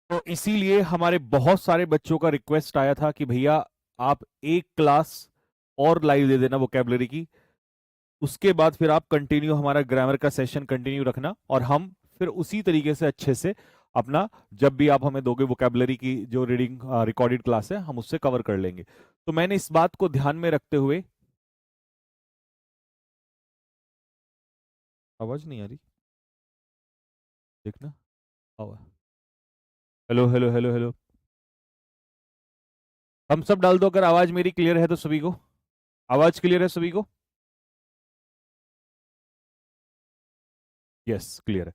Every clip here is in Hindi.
तो इसीलिए हमारे बहुत सारे बच्चों का रिक्वेस्ट आया था कि भैया आप एक क्लास और लाइव दे देना वोकेबलरी की, उसके बाद फिर आप कंटिन्यू हमारा ग्रामर का सेशन कंटिन्यू रखना, और हम फिर उसी तरीके से अच्छे से अपना, जब भी आप हमें दोगे वोकेबलरी की जो रीडिंग रिकॉर्डेड क्लास है, हम उससे कवर कर लेंगे। तो मैंने इस बात को ध्यान में रखते हुए, आवाज नहीं आ रही, देखना। हेलो हेलो हेलो हेलो, हम सब डाल दो अगर आवाज मेरी क्लियर है तो सभी को। आवाज क्लियर है सभी को? यस, क्लियर है।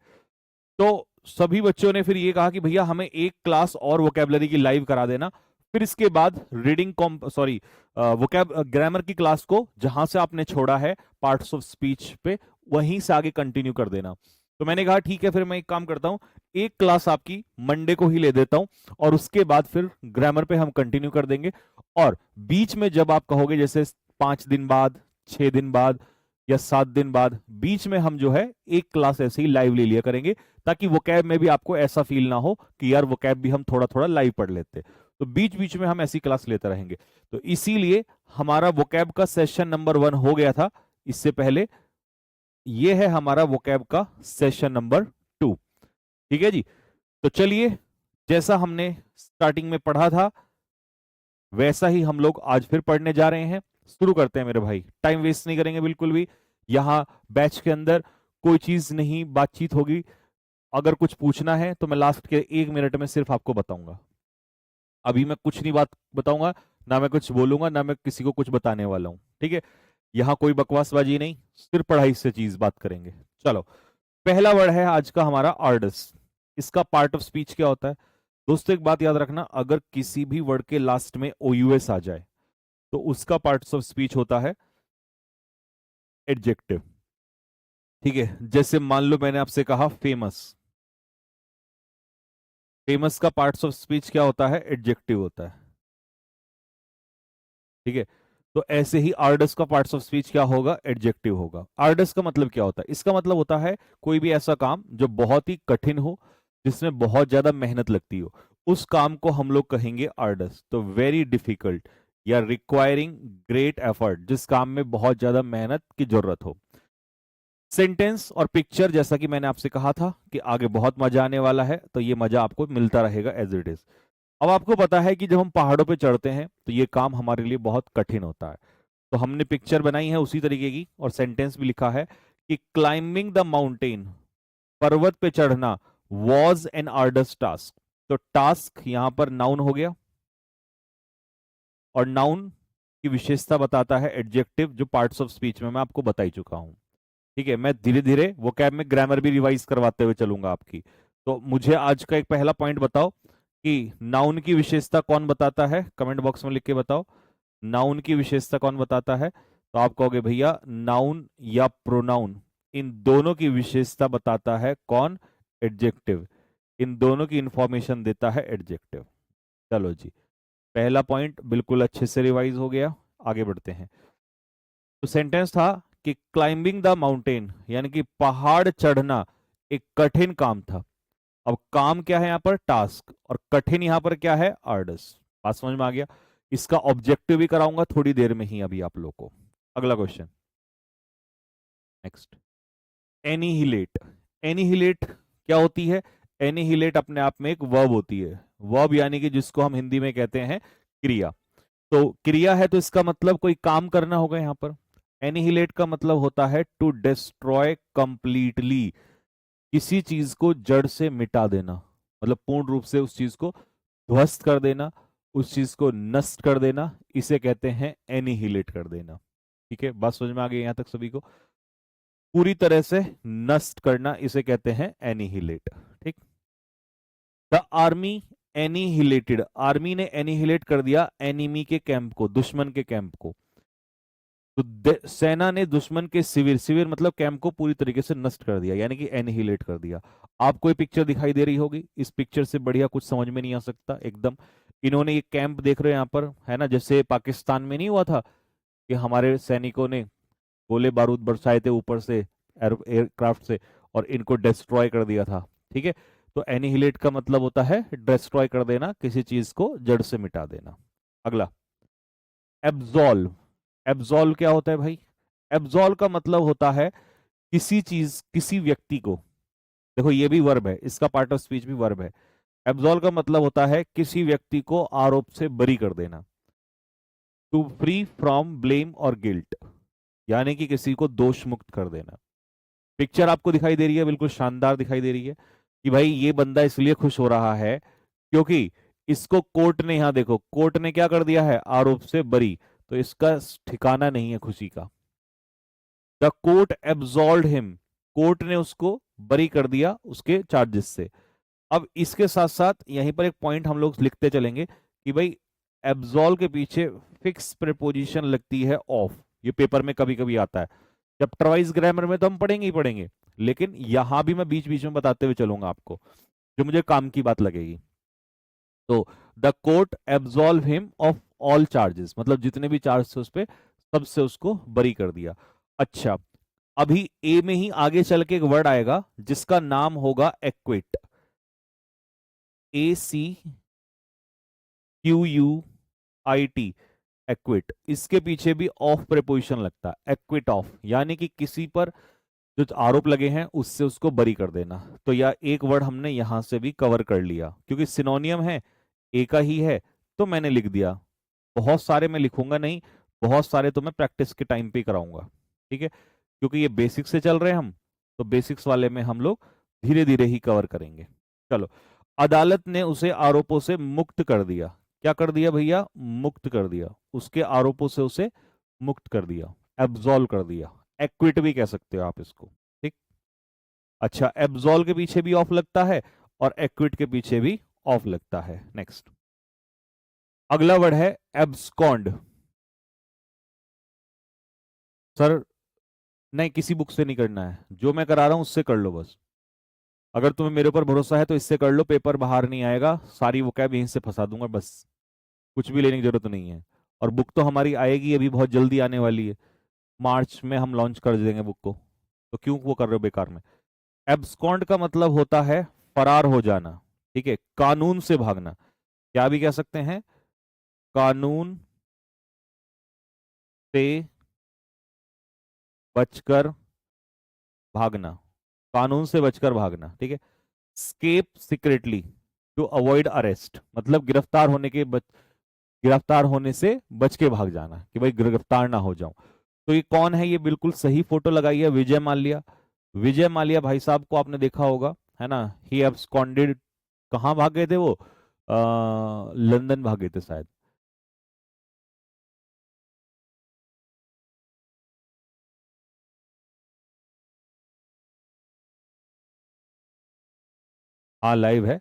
तो सभी बच्चों ने फिर ये कहा कि भैया हमें एक क्लास और वोकेबलरी की लाइव करा देना, फिर इसके बाद reading com sorry vocab grammar की क्लास को जहां से आपने छोड़ा है पार्ट्स ऑफ स्पीच पे, वहीं से आगे कंटिन्यू कर देना। तो मैंने कहा ठीक है, फिर मैं एक काम करता हूं, एक क्लास आपकी मंडे को ही ले देता हूं, और उसके बाद फिर ग्रामर पे हम कंटिन्यू कर देंगे। और बीच में जब आप कहोगे, जैसे 5 दिन बाद, 6 दिन बाद, या 7 दिन बाद, बीच में हम जो है एक क्लास ऐसे ही लाइव ले लिया करेंगे, ताकि वोकैब में भी आपको ऐसा फील ना हो कि यार वोकैब भी हम थोड़ा थोड़ा लाइव पढ़ लेते। तो बीच बीच में हम ऐसी क्लास लेते रहेंगे। तो इसीलिए हमारा वोकैब का सेशन नंबर 1 हो गया था इससे पहले, ये है हमारा वोकैब का सेशन नंबर 2। ठीक है जी। तो चलिए, जैसा हमने स्टार्टिंग में पढ़ा था वैसा ही हम लोग आज फिर पढ़ने जा रहे हैं। शुरू करते हैं मेरे भाई, टाइम वेस्ट नहीं करेंगे बिल्कुल भी। यहाँ बैच के अंदर कोई चीज नहीं बातचीत होगी। अगर कुछ पूछना है तो मैं लास्ट के 1 मिनट में सिर्फ आपको बताऊंगा। अभी मैं कुछ नहीं बात बताऊंगा, ना मैं कुछ बोलूंगा, ना मैं किसी को कुछ बताने वाला हूं। ठीक है, यहाँ कोई बकवासबाजी नहीं, सिर्फ पढ़ाई से चीज बात करेंगे। चलो, पहला वर्ड है आज का हमारा आर्डस। इसका पार्ट ऑफ स्पीच क्या होता है? दोस्तों एक बात याद रखना, अगर किसी भी वर्ड के लास्ट में OUS आ जाए तो उसका पार्ट ऑफ स्पीच होता है एडजेक्टिव। ठीक है, जैसे मान लो मैंने आपसे कहा फेमस, फेमस का पार्ट्स ऑफ स्पीच क्या होता है? एडजेक्टिव होता है। ठीक है, तो ऐसे ही आर्डस का पार्ट्स ऑफ स्पीच क्या होगा? एडजेक्टिव होगा। आर्डस का मतलब क्या होता है? इसका मतलब होता है कोई भी ऐसा काम जो बहुत ही कठिन हो, जिसमें बहुत ज्यादा मेहनत लगती हो, उस काम को हम लोग कहेंगे आर्डस। तो वेरी डिफिकल्ट या रिक्वायरिंग ग्रेट एफर्ट, जिस काम में बहुत ज्यादा मेहनत की जरूरत हो। सेंटेंस और पिक्चर, जैसा कि मैंने आपसे कहा था कि आगे बहुत मजा आने वाला है, तो ये मजा आपको मिलता रहेगा एज इट इज। अब आपको पता है कि जब हम पहाड़ों पे चढ़ते हैं तो ये काम हमारे लिए बहुत कठिन होता है। तो हमने पिक्चर बनाई है उसी तरीके की, और सेंटेंस भी लिखा है कि क्लाइंबिंग द माउंटेन, पर्वत पे चढ़ना, वॉज एन आर्डस टास्क। तो टास्क यहां पर नाउन हो गया, और नाउन की विशेषता बताता है एडजेक्टिव, जो पार्ट्स ऑफ स्पीच में मैं आपको बता ही चुका हूं। ठीक है, मैं धीरे धीरे वोकैब में ग्रामर भी रिवाइज करवाते हुए चलूंगा आपकी। तो मुझे आज का एक पहला पॉइंट बताओ कि नाउन की विशेषता कौन बताता है? कमेंट बॉक्स में लिख के बताओ, नाउन की विशेषता कौन बताता है? तो आप कहोगे भैया नाउन या प्रोनाउन, इन दोनों की विशेषता बताता है कौन? एडजेक्टिव। इन दोनों की इंफॉर्मेशन देता है एडजेक्टिव। चलो जी, पहला पॉइंट बिल्कुल अच्छे से रिवाइज हो गया। आगे बढ़ते हैं। तो सेंटेंस था कि क्लाइंबिंग द माउंटेन, यानी कि पहाड़ चढ़ना एक कठिन काम था। अब काम क्या है यहाँ पर? टास्क। और कठिन यहाँ पर क्या है? आर्डस। बात समझ में आ गया? इसका ऑब्जेक्टिव भी कराऊंगा थोड़ी देर में ही अभी आप लोग को। अगला क्वेश्चन, नेक्स्ट। एनिहिलेट। एनिहिलेट क्या होती है? एनिहिलेट अपने आप में एक वर्ब होती है। वर्ब यानी कि जिसको हम हिंदी में कहते हैं क्रिया। तो क्रिया है तो इसका मतलब कोई काम करना होगा यहाँ पर। एनिहिलेट का मतलब होता है टू डिस्ट्रॉय कंप्लीटली, किसी चीज को जड़ से मिटा देना, मतलब पूर्ण रूप से उस चीज को ध्वस्त कर देना, उस चीज को नष्ट कर देना, इसे कहते हैं एनिहिलेट कर देना। ठीक है, बात समझ में आ गई यहां तक सभी को? पूरी तरह से नष्ट करना, इसे कहते हैं एनिहिलेट। ठीक। द आर्मी एनिहिलेटेड, आर्मी ने एनिहिलेट कर दिया एनिमी के कैंप को, दुश्मन के कैंप को। तो सेना ने दुश्मन के शिविर, शिविर मतलब कैंप को पूरी तरीके से नष्ट कर दिया, यानी कि एनिहिलेट कर दिया। आपको ये पिक्चर दिखाई दे रही होगी, इस पिक्चर से बढ़िया कुछ समझ में नहीं आ सकता एकदम। इन्होंने ये कैंप देख रहे हो यहाँ पर, है ना, जैसे पाकिस्तान में नहीं हुआ था कि हमारे सैनिकों ने गोले बारूद बरसाए थे ऊपर से एयरक्राफ्ट से, और इनको डिस्ट्रॉय कर दिया था। ठीक है, तो एनिहिलेट का मतलब होता है डिस्ट्रॉय कर देना, किसी चीज को जड़ से मिटा देना। अगला एब्जॉल्व। एब्जॉल्व क्या होता है भाई? एब्जॉल्व का मतलब होता है किसी चीज, किसी व्यक्ति को, देखो ये भी वर्ब है, इसका पार्ट ऑफ स्पीच भी वर्ब है। एब्जॉल्व का मतलब होता है किसी व्यक्ति को आरोप से बरी कर देना। टू फ्री फ्रॉम ब्लेम और गिल्ट, यानी कि किसी को दोष मुक्त कर देना। पिक्चर आपको दिखाई दे रही है, बिल्कुल शानदार दिखाई दे रही है कि भाई ये बंदा इसलिए खुश हो रहा है क्योंकि इसको कोर्ट ने, यहां देखो कोर्ट ने क्या कर दिया है, आरोप से बरी, तो इसका ठिकाना नहीं है खुशी का। The court absolved him, court ने उसको बरी कर दिया उसके चार्जेस से। अब इसके साथ साथ यहीं पर एक पॉइंट हम लोग लिखते चलेंगे कि भाई एब्सॉल्व के पीछे फिक्स प्रीपोजिशन लगती है ऑफ। ये पेपर में कभी कभी आता है, चैप्टर वाइज ग्रामर में तो हम पढ़ेंगे ही पढ़ेंगे, लेकिन यहां भी मैं बीच बीच में बताते हुए चलूंगा आपको, जो मुझे काम की बात लगेगी। तो the court absolve him of all charges, मतलब जितने भी चार्ज थे उस पे सबसे उसको बरी कर दिया। अच्छा, अभी ए में ही आगे चल के एक वर्ड आएगा जिसका नाम होगा एक्विट। ACQUIT, equity. इसके पीछे भी ऑफ प्रीपोजिशन लगता है, एक्विट ऑफ, यानी कि किसी पर जो आरोप लगे हैं उससे उसको बरी कर देना। तो यह एक वर्ड हमने यहां से भी कवर कर लिया, क्योंकि सिनोनियम है, एक ही है, तो मैंने लिख दिया। बहुत सारे मैं लिखूंगा नहीं, बहुत सारे तो मैं प्रैक्टिस के टाइम पे ही कराऊंगा, ठीक है, क्योंकि ये बेसिक्स से चल रहे हैं हम, तो बेसिक्स वाले में हम लोग धीरे धीरे ही कवर करेंगे। चलो, अदालत ने उसे आरोपों से मुक्त कर दिया। क्या कर दिया भैया? मुक्त कर दिया, उसके आरोपों से उसे मुक्त कर दिया, एब्सॉल्व कर दिया। एक्विट भी कह सकते हो आप इसको, ठीक। अच्छा, एब्सॉल्व के पीछे भी ऑफ लगता है और एक्विट के पीछे भी ऑफ लगता है। नेक्स्ट, अगला वर्ड है एब्सकॉन्ड। सर नहीं, किसी बुक से नहीं करना है, जो मैं करा रहा हूं उससे कर लो बस। अगर तुम्हें मेरे ऊपर भरोसा है तो इससे कर लो, पेपर बाहर नहीं आएगा, सारी वो कैब यहीं से फंसा दूंगा बस, कुछ भी लेने की जरूरत नहीं है। और बुक तो हमारी आएगी अभी, बहुत जल्दी आने वाली है, मार्च में हम लॉन्च कर देंगे बुक को, तो क्यों वो कर रहे हो बेकार में। एब्सकॉन्ड का मतलब होता है फरार हो जाना, ठीक है, कानून से भागना, क्या भी कह सकते हैं, कानून से बचकर भागना, कानून से बचकर भागना, ठीक है। Escape secretly to avoid arrest, मतलब गिरफ्तार होने से बच के भाग जाना, कि भाई गिरफ्तार ना हो जाऊं। तो ये कौन है? ये बिल्कुल सही फोटो लगाई है, विजय माल्या। विजय माल्या भाई साहब को आपने देखा होगा, है ना, ही एब्सकॉन्डेड। कहाँ भाग गए थे वो? लंदन भाग गए थे शायद। हाँ, लाइव है।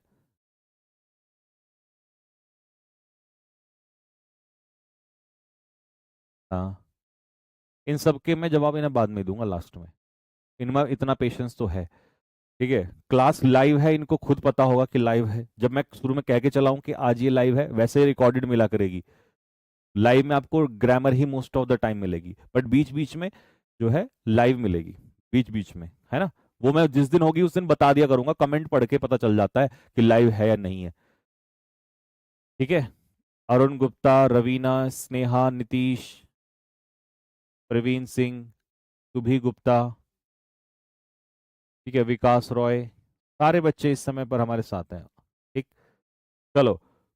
हाँ, इन सब के मैं जवाब इन्हें बाद में दूंगा, लास्ट में। इनमें इतना पेशेंस तो है, ठीक है। क्लास लाइव है, इनको खुद पता होगा कि लाइव है, जब मैं शुरू में कह के चला हूं कि आज ये लाइव है, वैसे रिकॉर्डेड मिला करेगी। लाइव में आपको grammar he most of the time मिलेगी, बट बीच बीच में जो है लाइव मिलेगी, बीच बीच में, है ना। वो मैं जिस दिन होगी उस दिन बता दिया करूंगा, कमेंट पढ़ के पता चल जाता है कि लाइव है या नहीं है, ठीक है। अरुण गुप्ता, रवीना, स्नेहा, नीतीश, प्रवीण सिंह, सुभी गुप्ता, ठीक है, विकास रॉय, सारे बच्चे इस समय पर हमारे साथ हैं, ठीक। चलो,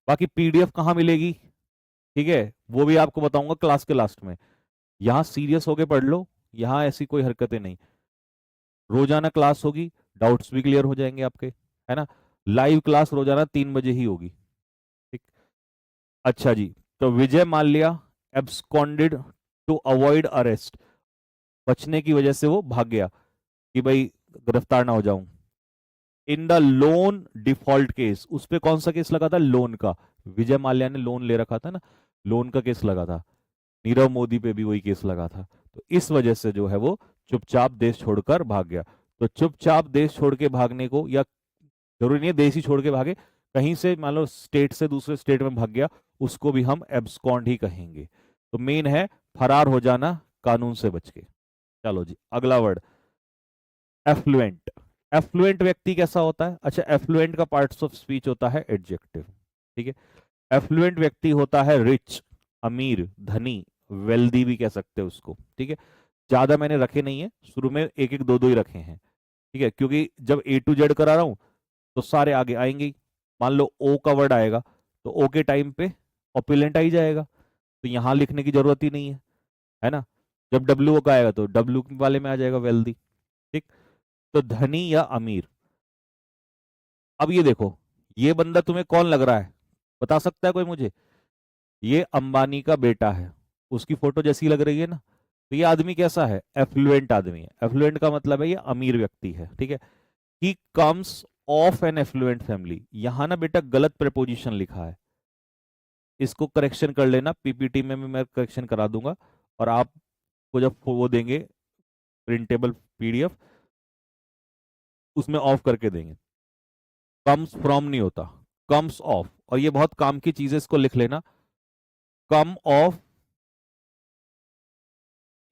बाकी पीडीएफ कहाँ मिलेगी, ठीक है, वो भी आपको बताऊंगा क्लास के लास्ट में। यहाँ सीरियस होके पढ़ लो, यहाँ ऐसी कोई हरकतें नहीं, रोजाना क्लास होगी, डाउट्स भी क्लियर हो जाएंगे आपके, है ना। लाइव क्लास रोजाना 3 बजे ही होगी, ठीक। अच्छा जी, तो Vijay Mallya absconded to avoid arrest, बचने की वजह से वो भाग गया कि भाई गिरफ्तार ना हो जाऊं। In the loan default case, उस पे कौन सा केस लगा था? लोन का। विजय माल्या ने लोन ले रखा था ना, लोन का केस लगा था। नीरव मोदी पे भी वही केस लगा था, तो इस वजह से जो है वो चुपचाप देश छोड़कर भाग गया। तो चुपचाप देश छोड़ के भागने को, या जरूरी नहीं है देश ही छोड़ के भागे, कहीं से मान लो स्टेट से दूसरे स्टेट में भाग गया, उसको भी हम एब्सकॉन्ड ही कहेंगे। तो मेन है फरार हो जाना कानून से बच के। चलो जी, अगला वर्ड एफ्लुएंट। एफ्लुएंट व्यक्ति कैसा होता है? अच्छा, एफ्लुएंट का पार्ट्स ऑफ स्पीच होता है एडजेक्टिव, ठीक है। एफ्लुएंट व्यक्ति होता है रिच, अमीर, धनी, वेल्दी भी कह सकते हैं उसको, ठीक है। ज्यादा मैंने रखे नहीं है, शुरू में एक एक दो दो ही रखे हैं, ठीक है, क्योंकि जब ए टू जेड करा रहा हूं तो सारे आगे आएंगे ही। मान लो ओ का वर्ड आएगा तो ओ के टाइम पे ऑपुलेंट आ ही जाएगा, तो यहां लिखने की जरूरत ही नहीं है ना। जब डब्ल्यू का आएगा तो डब्ल्यू वाले में आ जाएगा वेल्दी, ठीक। तो धनी या अमीर। अब ये देखो, ये बंदा तुम्हें कौन लग रहा है, बता सकता है कोई मुझे? ये अंबानी का बेटा है, उसकी फोटो जैसी लग रही है ना। तो ये आदमी कैसा है? एफ्लुएंट आदमी है। एफ्लुएंट का मतलब है ये अमीर व्यक्ति है, ठीक है। He comes of an affluent family. यहां ना बेटा गलत प्रेपोजिशन लिखा है, इसको करेक्शन कर लेना, पीपीटी में भी मैं करेक्शन करा दूंगा, और आपको जब वो देंगे प्रिंटेबल पीडीएफ, उसमें ऑफ करके देंगे। कम्स फ्रॉम नहीं होता, कम्स ऑफ। और ये बहुत काम की चीज है, इसको लिख लेना। Come of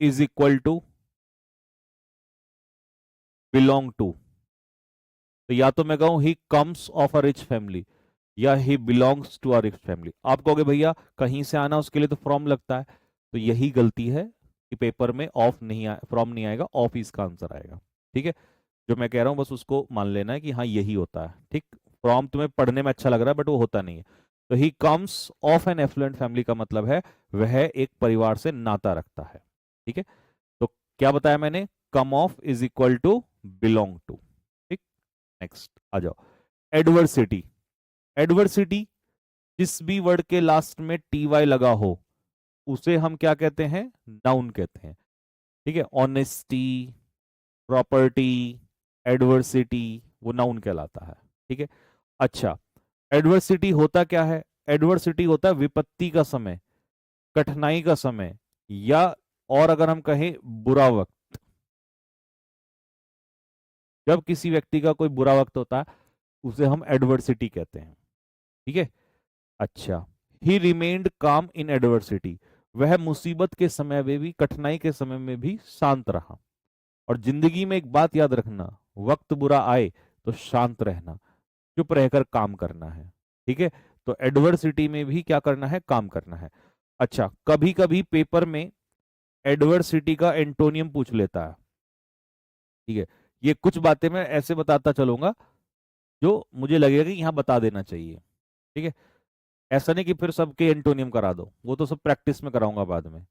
is equal to belong to. तो या तो मैं कहूं he comes of a rich family, या he belongs to a rich family. आप कहोगे भैया कहीं से आना उसके लिए तो फ्रॉम लगता है, तो यही गलती है कि पेपर में ऑफ नहीं आए, फ्रॉम नहीं आएगा, ऑफ ही इसका आंसर आएगा, ठीक है। जो मैं कह रहा हूं बस उसको मान लेना है कि हाँ यही होता है, ठीक। फ्रॉम तुम्हें पढ़ने में अच्छा लग रहा है बट वो होता नहीं है। तो he comes of an affluent family का मतलब है वह एक परिवार से नाता रखता है, ठीक है। तो क्या बताया मैंने? Come of is equal to belong to, ठीक। नेक्स्ट आ जाओ, एडवर्सिटी। एडवर्सिटी, जिस भी वर्ड के लास्ट में टी वाई लगा हो उसे हम क्या कहते हैं? नाउन कहते हैं, ठीक है। ऑनेस्टी, प्रॉपर्टी, एडवर्सिटी, वो नाउन कहलाता है, ठीक है। अच्छा, एडवर्सिटी होता क्या है? एडवर्सिटी होता है विपत्ति का समय, कठिनाई का समय, या और अगर हम कहें बुरा वक्त। जब किसी व्यक्ति का कोई बुरा वक्त होता है उसे हम एडवर्सिटी कहते हैं, ठीक है। अच्छा, ही रिमेन्ड काम इन एडवर्सिटी। वह मुसीबत के समय में भी, कठिनाई के समय में भी शांत रहा। और जिंदगी में एक बात याद रखना, वक्त बुरा आए तो शांत रहना, चुप रहकर काम करना है, ठीक है। तो एडवर्सिटी में भी क्या करना है? काम करना है। अच्छा, कभी कभी पेपर में एडवर्सिटी का एंटोनियम पूछ लेता है, ठीक है। ये कुछ बातें मैं ऐसे बताता चलूंगा जो मुझे लगेगा कि यहां बता देना चाहिए, ठीक है। ऐसा नहीं कि फिर सबके एंटोनियम करा दो, वो तो सब प्रैक्टिस में कराऊंगा बाद में।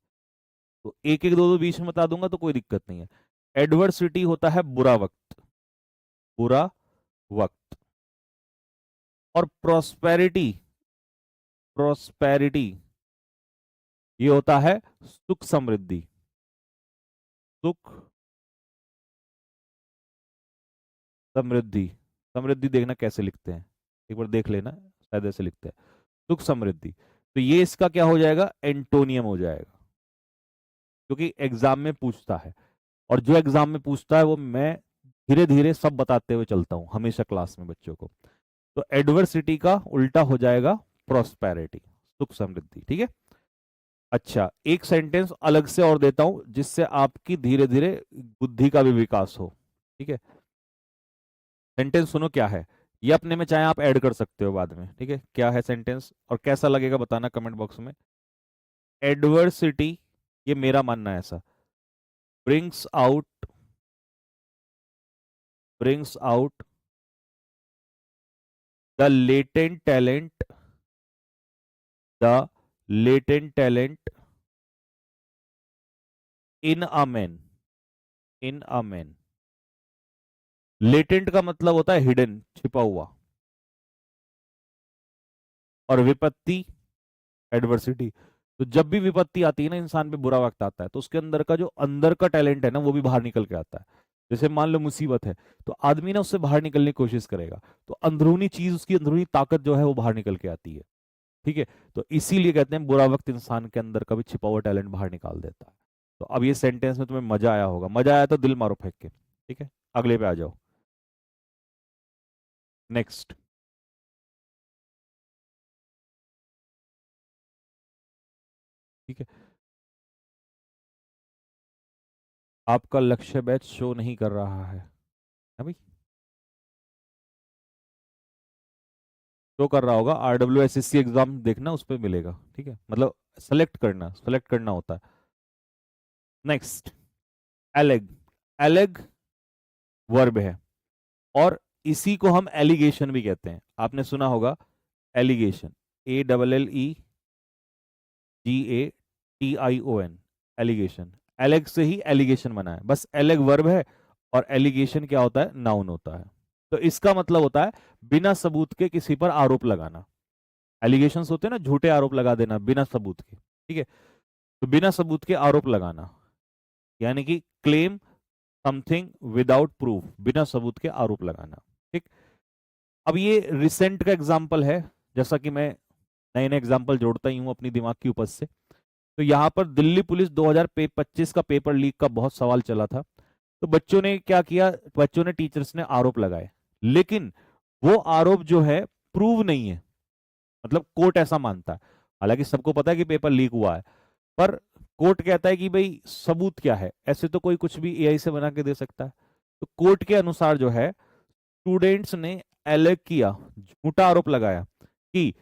तो एक एक दो दो बीच में बता दूंगा तो कोई दिक्कत नहीं है। एडवर्सिटी होता है बुरा वक्त, बुरा वक्त। और प्रोस्पेरिटी, प्रोस्पेरिटी ये होता है सुख समृद्धि, सुख समृद्धि। समृद्धि देखना कैसे लिखते हैं, एक बार देख लेना, शायद ऐसे लिखते हैं, सुख समृद्धि। तो ये इसका क्या हो जाएगा? एंटोनियम हो जाएगा, क्योंकि एग्जाम में पूछता है। और जो एग्जाम में पूछता है वो मैं धीरे धीरे सब बताते हुए चलता हूं हमेशा क्लास में बच्चों को। तो एडवर्सिटी का उल्टा हो जाएगा प्रोस्पेरिटी, सुख समृद्धि, ठीक है। अच्छा, एक सेंटेंस अलग से और देता हूं जिससे आपकी धीरे धीरे बुद्धि का भी विकास हो, ठीक है। सेंटेंस सुनो क्या है, ये अपने में चाहे आप ऐड कर सकते हो बाद में, ठीक है। क्या है सेंटेंस और कैसा लगेगा बताना कमेंट बॉक्स में। एडवर्सिटी, ये मेरा मानना है ऐसा, brings out, brings out the latent talent, the latent talent in a man, in a man. Latent का मतलब होता है हिडन, छिपा हुआ। और विपत्ति, एडवर्सिटी। तो जब भी विपत्ति आती है ना, इंसान पे बुरा वक्त आता है, तो उसके अंदर का जो अंदर का टैलेंट है ना वो भी बाहर निकल के आता है। जैसे मान लो मुसीबत है, तो आदमी ना उससे बाहर निकलने की कोशिश करेगा, तो अंदरूनी चीज, उसकी अंदरूनी ताकत जो है वो बाहर निकल के आती है, ठीक है। तो इसीलिए कहते हैं बुरा वक्त इंसान के अंदर का भी छिपा हुआ टैलेंट बाहर निकाल देता है। तो अब ये सेंटेंस में तुम्हें मजा आया होगा, मजा आया तो दिल मारो फेंक के, ठीक है। अगले पे आ जाओ, नेक्स्ट। ठीक है, आपका लक्ष्य बैच शो नहीं कर रहा है भाई? शो कर रहा होगा, RWSSC एग्जाम देखना, उस पर मिलेगा, ठीक है, मतलब सेलेक्ट करना होता है। नेक्स्ट, एलेग। एलेग वर्ब है, और इसी को हम एलिगेशन भी कहते हैं। आपने सुना होगा एलिगेशन, ALLEGATION, एलिगेशन। एलेग से ही एलिगेशन बना है, बस एलेग वर्ब है और एलिगेशन क्या होता है, नाउन होता है। तो इसका मतलब होता है बिना सबूत के किसी पर आरोप लगाना। एलिगेशंस होते हैं ना, झूठे आरोप लगा देना बिना सबूत के, ठीक है। तो बिना सबूत के आरोप लगाना, यानी कि क्लेम समथिंग विदाउट प्रूफ, बिना सबूत के आरोप लगाना, ठीक। अब ये रिसेंट का एग्जाम्पल है, जैसा कि मैं नए नए एग्जाम्पल जोड़ता ही हूं अपनी दिमाग की उपज से। तो यहां पर दिल्ली पुलिस 2025 का पेपर लीक का बहुत सवाल चला था। तो बच्चों ने क्या किया, बच्चों ने, टीचर्स ने आरोप लगाए, लेकिन वो आरोप जो है प्रूव नहीं है, मतलब कोर्ट ऐसा मानता है। हालांकि सबको पता है कि पेपर लीक हुआ है, पर कोर्ट कहता है कि भाई सबूत क्या है, ऐसे तो कोई कुछ भी एआई से बना के दे सकता है। तो कोर्ट के अनुसार जो है, स्टूडेंट्स ने एलेग किया, झूठा आरोप लगाया कि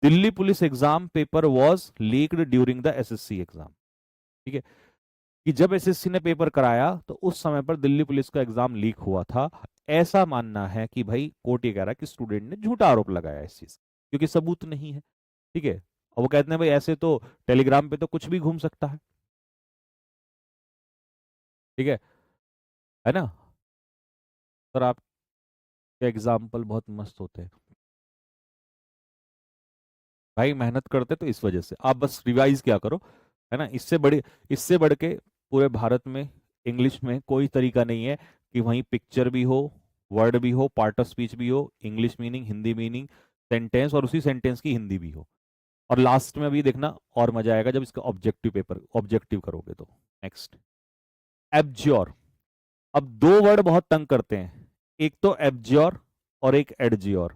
Delhi police exam paper was leaked during the assessee exam, ठीक है, कि जब एसएससी ने पेपर कराया तो उस समय पर दिल्ली पुलिस का एग्जाम लीक हुआ था। ऐसा मानना है कि भाई कोर्ट ये कह रहा है कि स्टूडेंट ने झूठा आरोप लगाया इस चीज, क्योंकि सबूत नहीं है, ठीक है। और वो कहते हैं भाई ऐसे तो टेलीग्राम पे तो कुछ भी घूम सकता है, ठीक है ना। सर आपके एग्जाम्पल बहुत मस्त होते हैं भाई, मेहनत करते तो इस वजह से। आप बस रिवाइज क्या करो, है ना। इससे बढ़ के पूरे भारत में इंग्लिश में कोई तरीका नहीं है कि वहीं पिक्चर भी हो, वर्ड भी हो, पार्ट ऑफ स्पीच भी हो, English meaning, Hindi meaning, sentence, और उसी सेंटेंस की हिंदी भी हो। और लास्ट में अभी देखना और मजा आएगा जब इसका ऑब्जेक्टिव करोगे तो। Next, abjure. अब दो वर्ड बहुत तंग करते हैं, एक तो एब्ज्योर और एक एडज्योर।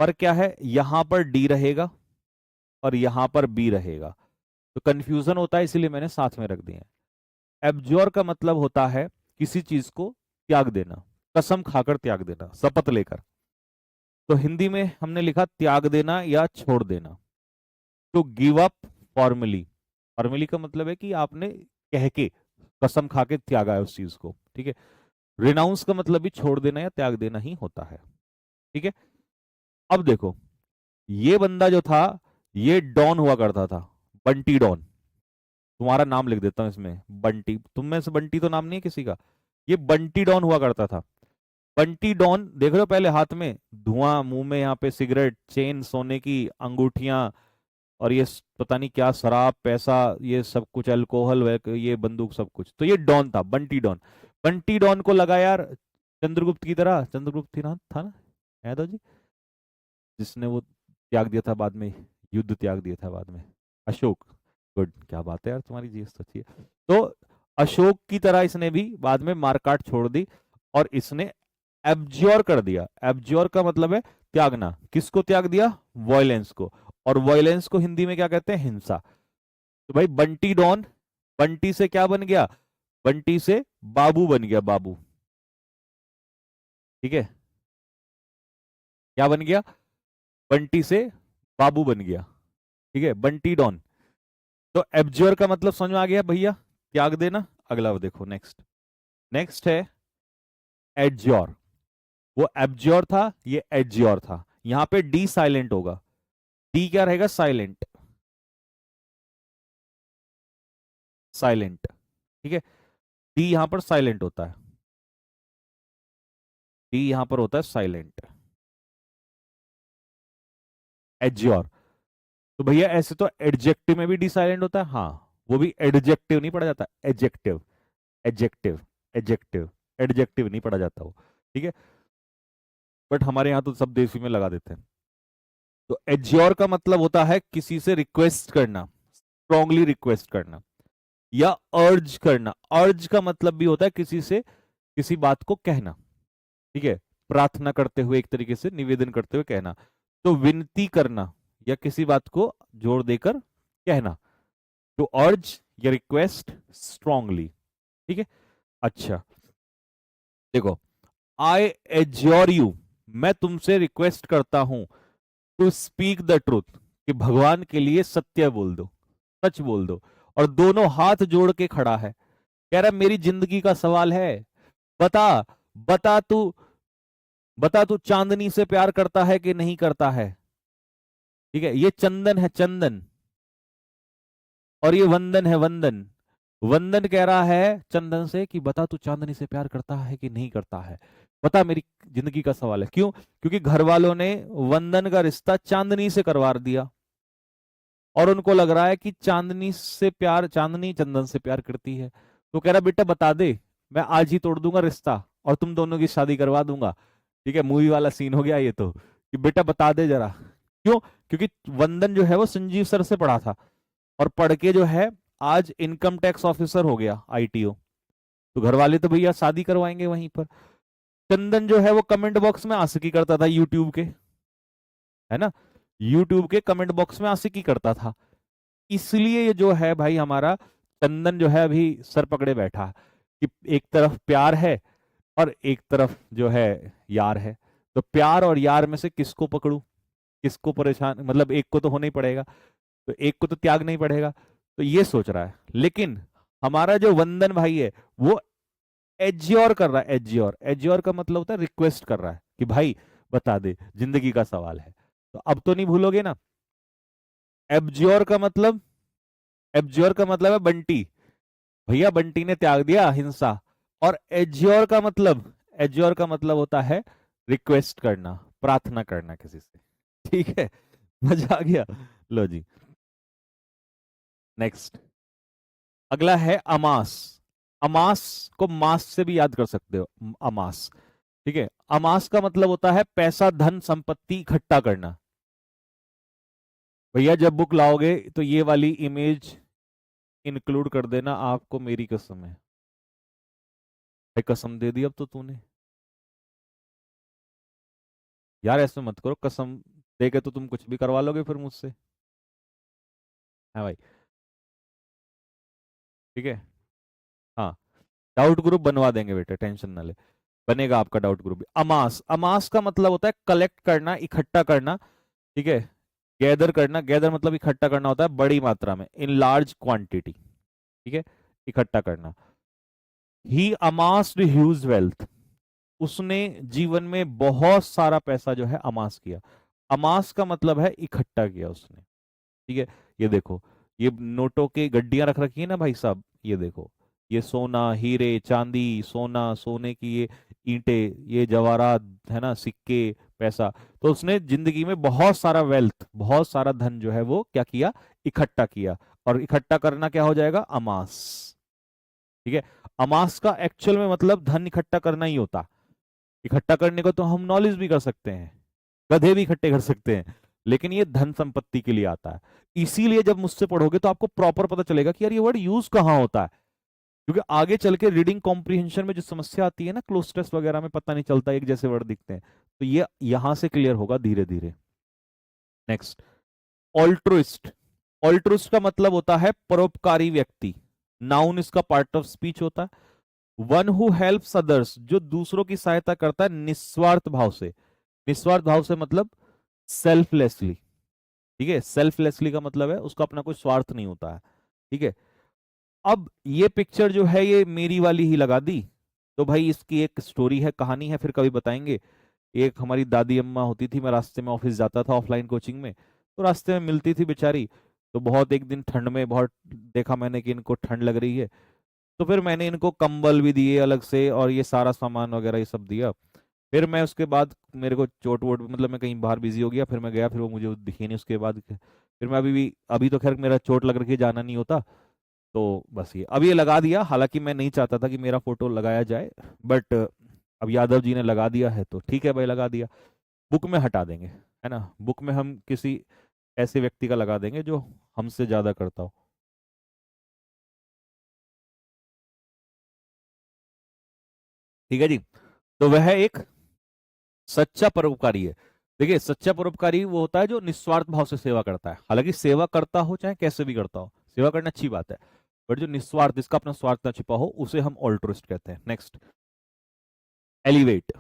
पर क्या है, यहां पर डी रहेगा और यहां पर बी रहेगा, तो कंफ्यूजन होता है, इसीलिए मैंने साथ में रख दिया है। एब्ज्योर का मतलब होता है किसी चीज को त्याग देना, कसम खाकर त्याग देना, शपथ लेकर। तो हिंदी में हमने लिखा त्याग देना या छोड़ देना। तो गिव अप फॉर्मली, फॉर्मली का मतलब है कि आपने कह के, कसम खा के त्यागा है उस चीज को, ठीक है। रिनाउंस का मतलब भी छोड़ देना या त्याग देना ही होता है, ठीक है। अब देखो, ये बंदा जो था, ये डॉन हुआ करता था, बंटी डॉन। तुम्हारा नाम लिख देता हूं इसमें, बंटी। तुम में से बंटी तो नाम नहीं है किसी का। ये बंटी डॉन हुआ करता था। बंटी डॉन देख रहे हो, पहले हाथ में धुआं, मुंह में यहाँ पे सिगरेट, चेन, सोने की अंगूठियां, और ये पता नहीं क्या, शराब, पैसा, ये सब कुछ, अल्कोहल, ये बंदूक, सब कुछ। तो ये डॉन था, बंटी डॉन। बंटी डॉन को लगा यार चंद्रगुप्त की तरह, चंद्रगुप्त थी ना, था ना, याद हो जी, जिसने वो त्याग दिया था बाद में, युद्ध त्याग दिया था बाद में, अशोक। गुड, क्या बात है यार, तुम्हारी जीएस तो अच्छी है। तो अशोक की तरह इसने भी बाद में मारकाट छोड़ दी, और इसने एब्ज्योर कर दिया। एब्ज्योर का मतलब है त्यागना। किसको त्याग दिया, वॉयलेंस को। और वॉयलेंस को हिंदी में क्या कहते हैं, हिंसा। तो भाई बंटी डॉन, बंटी से क्या बन गया, बंटी से बाबू बन गया, बाबू, ठीक है। क्या बन गया, बंटी से बाबू बन गया, ठीक है, बंटी डॉन। तो एब्ज्योर का मतलब समझ में आ गया भैया, त्याग देना। अगला देखो, नेक्स्ट। नेक्स्ट है एडज्योर। वो एब्ज्योर था, ये एडज्योर था। यहां पे डी साइलेंट होगा। डी क्या रहेगा, साइलेंट, साइलेंट, ठीक है। डी यहां पर साइलेंट होता है, डी यहां पर होता है साइलेंट, एडज्योर। तो भैया ऐसे तो एडजेक्टिव में भी डी साइलेंट होता है, हाँ, वो भी एडजेक्टिव नहीं पढ़ा जाता, एडजेक्टिव, एडजेक्टिव, एडजेक्टिव, एडजेक्टिव नहीं पढ़ा जाता वो, ठीक है। बट हमारे यहाँ तो सब देसी में लगा देते हैं। तो एज्योर का मतलब होता है किसी से रिक्वेस्ट करना, स्ट्रांगली रिक्वेस्ट करना, या अर्ज करना। अर्ज का मतलब भी होता है किसी से किसी बात को कहना, ठीक है, प्रार्थना करते हुए, एक तरीके से निवेदन करते हुए कहना। तो विनती करना या किसी बात को जोर देकर कहना, तो अर्ज या रिक्वेस्ट स्ट्रांगली, ठीक है। अच्छा, देखो, आई एज्योर यू, मैं तुमसे रिक्वेस्ट करता हूं, टू स्पीक द ट्रूथ, कि भगवान के लिए सत्य बोल दो, सच बोल दो। और दोनों हाथ जोड़ के खड़ा है, कह रहा मेरी जिंदगी का सवाल है, बता, बता तू, बता तू चांदनी से प्यार करता है कि नहीं करता है। ठीक है, ये चंदन है, चंदन, और ये वंदन है, वंदन। वंदन कह रहा है चंदन से कि बता तू चांदनी से प्यार करता है कि नहीं करता है, बता, मेरी जिंदगी का सवाल है। क्यों? क्योंकि घर वालों ने वंदन का रिश्ता चांदनी से करवा दिया, और उनको लग रहा है कि चांदनी से प्यार, चांदनी चंदन से प्यार करती है। तो कह रहा बेटा बता दे, मैं आज ही तोड़ दूंगा रिश्ता और तुम दोनों की शादी करवा दूंगा। ठीक है, मूवी वाला सीन हो गया ये तो, कि बेटा बता दे जरा। क्यों? क्योंकि वंदन जो है वो संजीव सर से पढ़ा था, और पढ़ के जो है आज इनकम टैक्स ऑफिसर हो गया, आईटीओ। तो घर वाले तो भैया शादी करवाएंगे वहीं पर। चंदन जो है वो कमेंट बॉक्स में आशिकी करता था यूट्यूब के, है ना, यूट्यूब के कमेंट बॉक्स में आशिकी करता था। इसलिए ये जो है भाई हमारा चंदन जो है अभी सर पकड़े बैठा है, कि एक तरफ प्यार है और एक तरफ जो है यार है। तो प्यार और यार में से किसको पकड़ूं, किसको परेशान, मतलब एक को तो होना ही पड़ेगा, तो एक को तो त्याग नहीं पड़ेगा। तो ये सोच रहा है। लेकिन हमारा जो वंदन भाई है वो एज्योर कर रहा है, एज्योर, एज्योर का मतलब होता है रिक्वेस्ट कर रहा है कि भाई बता दे, जिंदगी का सवाल है। तो अब तो नहीं भूलोगे ना। एब्ज्योर का मतलब, एब्ज्योर का मतलब है बंटी, भैया बंटी ने त्याग दिया हिंसा। और एज्योर का मतलब, एज्योर का मतलब होता है रिक्वेस्ट करना, प्रार्थना करना किसी से। ठीक है, मजा आ गया। लो जी, नेक्स्ट। अगला है अमास। अमास को मास से भी याद कर सकते हो, अमास। ठीक है, अमास का मतलब होता है पैसा, धन, संपत्ति इकट्ठा करना। भैया जब बुक लाओगे तो ये वाली इमेज इंक्लूड कर देना, आपको मेरी कसम है। भाई कसम दे दी अब तो तूने, यार ऐसे मत करो, कसम दे के तो तुम कुछ भी करवा लोगे फिर मुझसे। है भाई, ठीक है। हाँ, डाउट ग्रुप बनवा देंगे बेटा, टेंशन ना ले, बनेगा आपका डाउट ग्रुप भी। अमास, अमास का मतलब होता है कलेक्ट करना, इकट्ठा करना। ठीक है, गैदर करना, गैदर मतलब इकट्ठा करना होता है बड़ी मात्रा में, इन लार्ज क्वांटिटी। ठीक है, इकट्ठा करना। ही अमास्ड ह्यूज वेल्थ, उसने जीवन में बहुत सारा पैसा जो है अमास किया। अमास का मतलब है इकट्ठा किया उसने। ठीक है, ये देखो, ये नोटों के गड्डियां रख रखी है ना भाई साहब, ये देखो, ये सोना, हीरे, चांदी, सोना, सोने की ये ईंटें, ये जवाहरात, है ना, सिक्के, पैसा। तो उसने जिंदगी में बहुत सारा वेल्थ, बहुत सारा धन जो है वो क्या किया, इकट्ठा किया। और इकट्ठा करना क्या हो जाएगा, अमास। ठीक है, अमास का एक्चुअल में मतलब धन इकट्ठा करना ही होता। इकट्ठा करने को तो हम नॉलेज भी कर सकते हैं, गधे भी इकट्ठे कर सकते हैं, लेकिन ये धन संपत्ति के लिए आता है। इसीलिए जब मुझसे पढ़ोगे तो आपको प्रॉपर पता चलेगा कि यार ये वर्ड यूज कहाँ होता है। क्योंकि आगे चल के रीडिंग कॉम्प्रिहेंशन में जो समस्या आती है ना, क्लोज टेस्ट वगैरह में पता नहीं चलता, एक जैसे वर्ड दिखते हैं, तो ये यहां से क्लियर होगा धीरे धीरे। नेक्स्ट, ऑल्ट्रुइस्ट। ऑल्ट्रुइस्ट का मतलब होता है परोपकारी व्यक्ति। नाउन इसका पार्ट ऑफ स्पीच होता है। वन हु हेल्प्स अदर्स, जो दूसरों की सहायता करता है निस्वार्थ भाव से। निस्वार्थ भाव से मतलब सेल्फलेसली। ठीक है, सेल्फलेसली का मतलब है उसका अपना कोई स्वार्थ नहीं होता है। ठीक है, अब ये पिक्चर जो है ये मेरी वाली ही लगा दी, तो भाई इसकी एक स्टोरी है, कहानी है, फिर कभी बताएंगे। एक हमारी दादी अम्मा होती थी, मैं रास्ते में ऑफिस जाता था ऑफलाइन कोचिंग में, तो रास्ते में मिलती थी बेचारी। तो बहुत एक दिन ठंड में बहुत देखा मैंने कि इनको ठंड लग रही है, तो फिर मैंने इनको कंबल भी दिए अलग से और ये सारा सामान वगैरह ये सब दिया। फिर मैं उसके बाद मेरे को चोट वोट, मतलब मैं कहीं बाहर बिजी हो गया, फिर मैं गया, फिर वो मुझे दिखी नहीं उसके बाद। फिर मैं अभी भी, अभी तो खैर मेरा चोट लग रखी है, जाना नहीं होता। तो बस ये अब ये लगा दिया, हालांकि मैं नहीं चाहता था कि मेरा फोटो लगाया जाए, बट अब यादव जी ने लगा दिया है तो ठीक है भाई, लगा दिया। बुक में हटा देंगे, है ना, बुक में हम किसी ऐसे व्यक्ति का लगा देंगे जो हमसे ज्यादा करता हो। ठीक है जी, तो वह एक सच्चा परोपकारी है। देखिए, सच्चा परोपकारी वो होता है जो निस्वार्थ भाव से सेवा करता है। हालांकि सेवा करता हो चाहे कैसे भी करता हो, सेवा करना अच्छी बात है, बट जो निस्वार्थ, जिसका अपना स्वार्थ ना छिपा हो, उसे हम ऑल्ट्रुइस्ट कहते हैं। Next, elevate.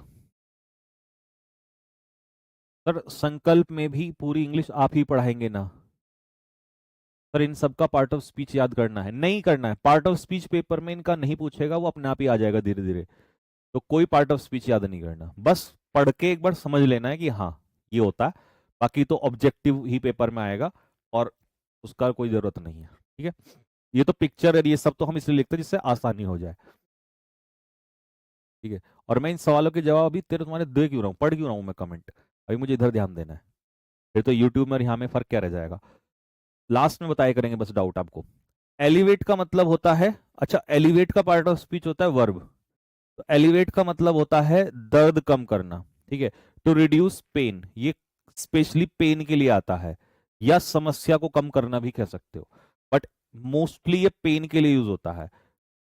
सर संकल्प में भी पूरी इंग्लिश आप ही पढ़ाएंगे ना? सर इन सबका पार्ट ऑफ स्पीच याद करना है? नहीं करना है। पार्ट ऑफ स्पीच पेपर में इनका नहीं पूछेगा, वो अपने आप ही आ जाएगा धीरे धीरे। तो कोई पार्ट ऑफ स्पीच याद नहीं करना, बस पढ़ के एक बार समझ लेना है कि हाँ ये होता है। बाकी तो ऑब्जेक्टिव ही पेपर में आएगा और उसका कोई जरूरत नहीं है। ठीक है, ये तो पिक्चर है, ये सब तो हम इसलिए लिखते हैं जिससे आसानी हो जाए। ठीक है, और मैं इन सवालों के जवाब अभी तेरे तुम्हारे दे क्यों रहा हूँ, पढ़ क्यों रहा हूँ मैं कमेंट? अभी मुझे इधर ध्यान देना है, फिर तो यूट्यूब में और यहाँ में फर्क क्या रह जाएगा? लास्ट में बताया करेंगे बस डाउट आपको। एलिवेट का मतलब होता है, अच्छा एलिवेट का पार्ट ऑफ स्पीच होता है वर्ब। तो एलिवेट का मतलब होता है दर्द कम करना। ठीक है, टू रिड्यूस पेन, ये स्पेशली पेन के लिए आता है, या समस्या को कम करना भी कह सकते हो, बट मोस्टली ये पेन के लिए यूज होता है।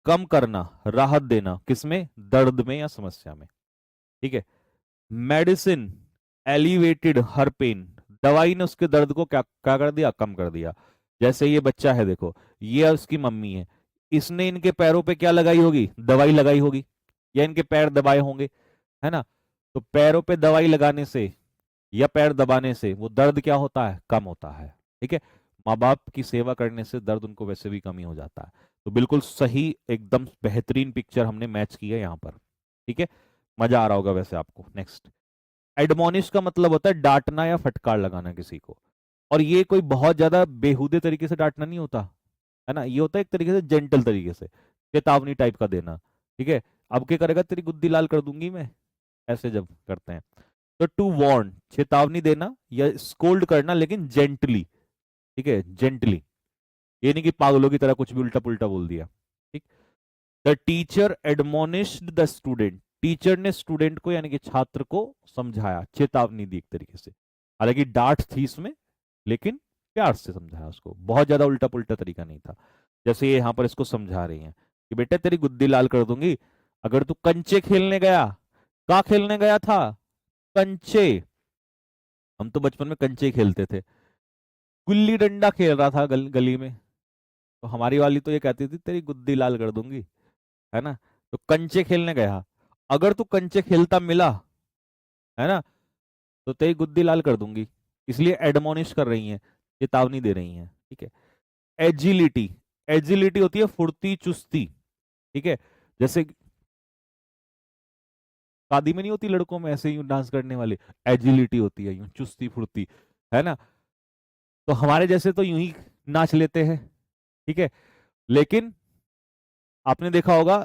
कम करना, राहत देना, किसमें? दर्द में या समस्या में। ठीक है, मेडिसिन एलिवेटेड हर पेन, दवाई ने उसके दर्द को क्या क्या कर दिया? कम कर दिया। जैसे ये बच्चा है देखो, ये उसकी मम्मी है, इसने इनके पैरों पे क्या लगाई होगी? दवाई लगाई होगी, या इनके पैर दबाए होंगे, है ना? तो पैरों पे दवाई लगाने से या पैर दबाने से वो दर्द क्या होता है? कम होता है। ठीक है, माँ बाप की सेवा करने से दर्द उनको वैसे भी कम ही हो जाता है। तो बिल्कुल सही, एकदम बेहतरीन पिक्चर हमने मैच की है यहाँ पर। ठीक है, मजा आ रहा होगा वैसे आपको। नेक्स्ट, एडमोनिश का मतलब होता है डांटना या फटकार लगाना किसी को। और ये कोई बहुत ज्यादा बेहुदे तरीके से डांटना नहीं होता, है ना? ये होता है एक तरीके से जेंटल तरीके से, चेतावनी टाइप का देना। ठीक है, अब क्या करेगा? तेरी गुद्दी लाल कर दूंगी मैं, ऐसे जब करते हैं। तो टू वार्न, चेतावनी देना या स्कोल्ड करना, लेकिन जेंटली। ठीक है, जेंटली, ये नहीं कि पागलों की तरह कुछ भी उल्टा पुल्टा बोल दिया। ठीक, the teacher admonished the student, teacher ने स्टूडेंट को यानी कि छात्र को समझाया, चेतावनी दी एक तरीके से। हालांकि डांट थी इसमें, लेकिन प्यार से समझाया उसको, बहुत ज्यादा उल्टा पुल्टा तरीका नहीं था। जैसे ये यहाँ पर इसको समझा रही हैं कि बेटा तेरी गुद्दी लाल कर दूंगी अगर तू कंचे खेलने गया। कहाँ खेलने गया था? कंचे। हम तो बचपन में कंचे खेलते थे। गुल्ली डंडा खेल रहा था गली में, तो हमारी वाली तो ये कहती थी तेरी गुद्दी लाल कर दूंगी, है ना? तो कंचे खेलने गया, अगर तू कंचे खेलता मिला, है ना, तो तेरी गुद्दी लाल कर दूंगी। इसलिए एडमोनिश कर रही हैं, चेतावनी दे रही हैं। ठीक है, एजिलिटी, एजिलिटी होती है फुर्ती चुस्ती। ठीक है, जैसे शादी में नहीं होती लड़कों में ऐसे यूं डांस करने वाली, एजिलिटी होती है यूं चुस्ती फुर्ती, है ना? तो हमारे जैसे तो यूं ही नाच लेते हैं। ठीक है, लेकिन आपने देखा होगा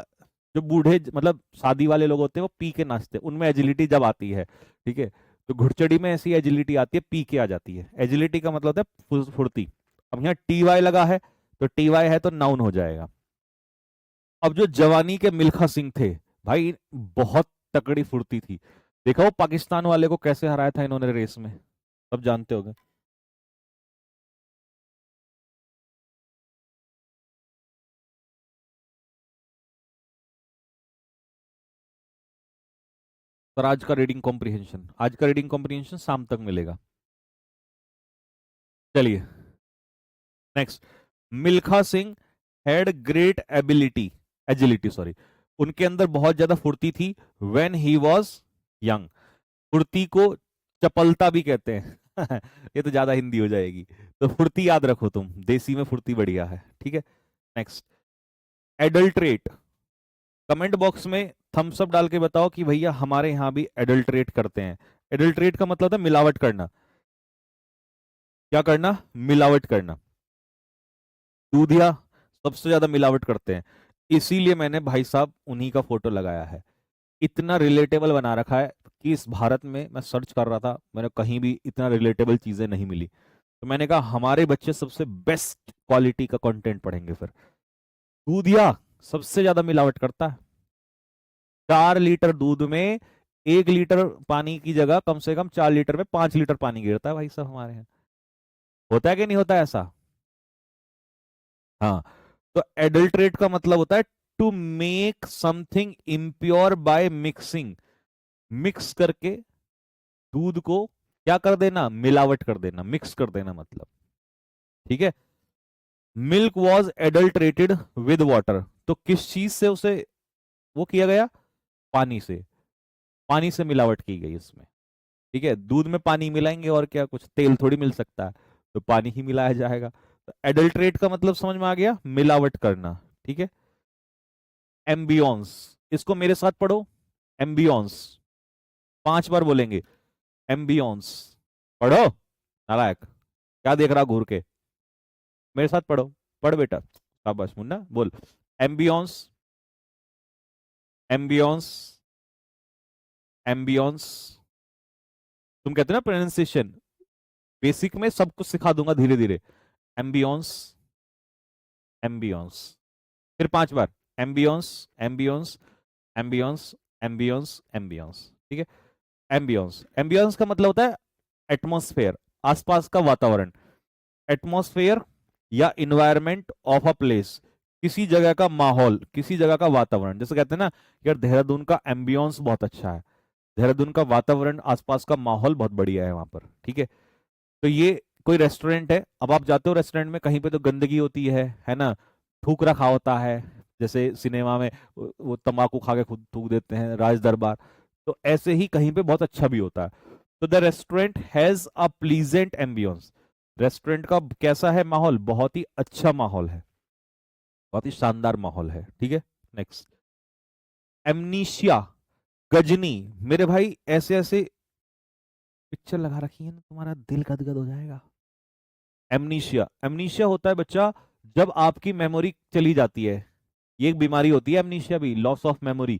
जो बूढ़े मतलब शादी वाले लोग होते हैं वो पी के नाचते हैं, उनमें एजिलिटी जब आती है। ठीक है, तो घुड़चड़ी में ऐसी एजिलिटी आती है, पी के आ जाती है। एजिलिटी का मतलब होता है फुर्ती। अब यहाँ टी वाई लगा है, तो टी वाई है तो नाउन हो जाएगा। अब जो जवानी के मिल्खा सिंह थे भाई, बहुत तकड़ी फुर्ती थी। देखा वो पाकिस्तान वाले को कैसे हराया था इन्होंने रेस में, सब जानते होंगे। पर आज का रीडिंग कॉम्प्रिहेंशन, आज का रीडिंग कॉम्प्रिहेंशन शाम तक मिलेगा। चलिए next, Milkha Singh had great ability, agility sorry, उनके अंदर बहुत ज्यादा फुर्ती थी। व्हेन ही वाज यंग, फुर्ती को चपलता भी कहते हैं ये तो ज्यादा हिंदी हो जाएगी, तो फुर्ती याद रखो तुम, देसी में फुर्ती बढ़िया है। ठीक है, नेक्स्ट, एडल्ट्रेट, कमेंट बॉक्स में थम्स अप डाल के बताओ कि भैया हमारे यहाँ भी एडल्ट्रेट करते हैं। एडल्ट्रेट का मतलब है मिलावट करना। क्या करना? मिलावट करना। दूधिया सबसे ज्यादा मिलावट करते हैं, इसीलिए मैंने भाई साहब उन्हीं का फोटो लगाया है। इतना रिलेटेबल बना रखा है कि इस भारत में, मैं सर्च कर रहा था, मैंने कहीं भी इतना रिलेटेबल चीजें नहीं मिली, तो मैंने कहा हमारे बच्चे सबसे बेस्ट क्वालिटी का कंटेंट पढ़ेंगे। फिर दूधिया सबसे ज्यादा मिलावट करता है। 4 लीटर दूध में 1 लीटर पानी की जगह कम से कम 4 लीटर में 5 लीटर पानी गिरता है भाई साहब हमारे यहाँ। होता है कि नहीं होता है ऐसा? हाँ, तो एडल्ट्रेट का मतलब होता है to make something impure by mixing, mix करके दूध को क्या कर देना? मिलावट कर देना, मिक्स कर देना मतलब। ठीक है, milk was adulterated with water, तो किस चीज से उसे वो किया गया? पानी से, पानी से मिलावट की गई इसमें। ठीक है, दूध में पानी मिलाएंगे और क्या, कुछ तेल थोड़ी मिल सकता है, तो पानी ही मिलाया जाएगा। तो एडल्ट्रेट का मतलब समझ में आ गया, मिलावट करना। ठीक है, एम्बियंस, इसको मेरे साथ पढ़ो, एम्बियंस, 5 बार बोलेंगे, एम्बियंस। पढ़ो नालायक, क्या देख रहा घूर के, मेरे साथ पढ़ो, पढ़ बेटा, शाबाश मुन्ना बोल, एम्बियंस, एम्बियंस, एम्बियंस। तुम कहते हो ना प्रोनाउंसिएशन, बेसिक में सब कुछ सिखा दूंगा धीरे धीरे। एम्बियंस, एम्बियंस, फिर 5 बार, ambience, ambience, ambience, ambience, ambience. ठीक है, एम्बियंस, एम्बियंस का मतलब होता है एटमॉस्फेयर, आसपास का वातावरण, एटमॉस्फेयर या इन्वायरमेंट ऑफ अ प्लेस, किसी जगह का माहौल, किसी जगह का वातावरण। जैसे कहते हैं ना यार देहरादून का एम्बियंस बहुत अच्छा है, देहरादून का वातावरण, आसपास का माहौल बहुत बढ़िया है वहां पर। ठीक है, तो ये कोई रेस्टोरेंट है, अब आप जाते हो रेस्टोरेंट में, कहीं पे तो गंदगी होती है ना, थूक रखा होता है, जैसे सिनेमा में वो तंबाकू खा के खुद थूक देते हैं, राज दरबार, तो ऐसे ही कहीं पे बहुत अच्छा भी होता है। तो the restaurant has a pleasant ambience, restaurant का कैसा है माहौल, बहुत ही अच्छा माहौल है, बहुत ही शानदार माहौल है। ठीक है, नेक्स्ट, एमनीशिया, गजनी। मेरे भाई ऐसे ऐसे पिक्चर लगा रखी है ना, तुम्हारा दिल गदगद हो जाएगा। एमनीशिया, एमनीशिया होता है बच्चा जब आपकी मेमोरी चली जाती है, ये एक बीमारी होती है एमनीशिया भी, लॉस ऑफ मेमोरी।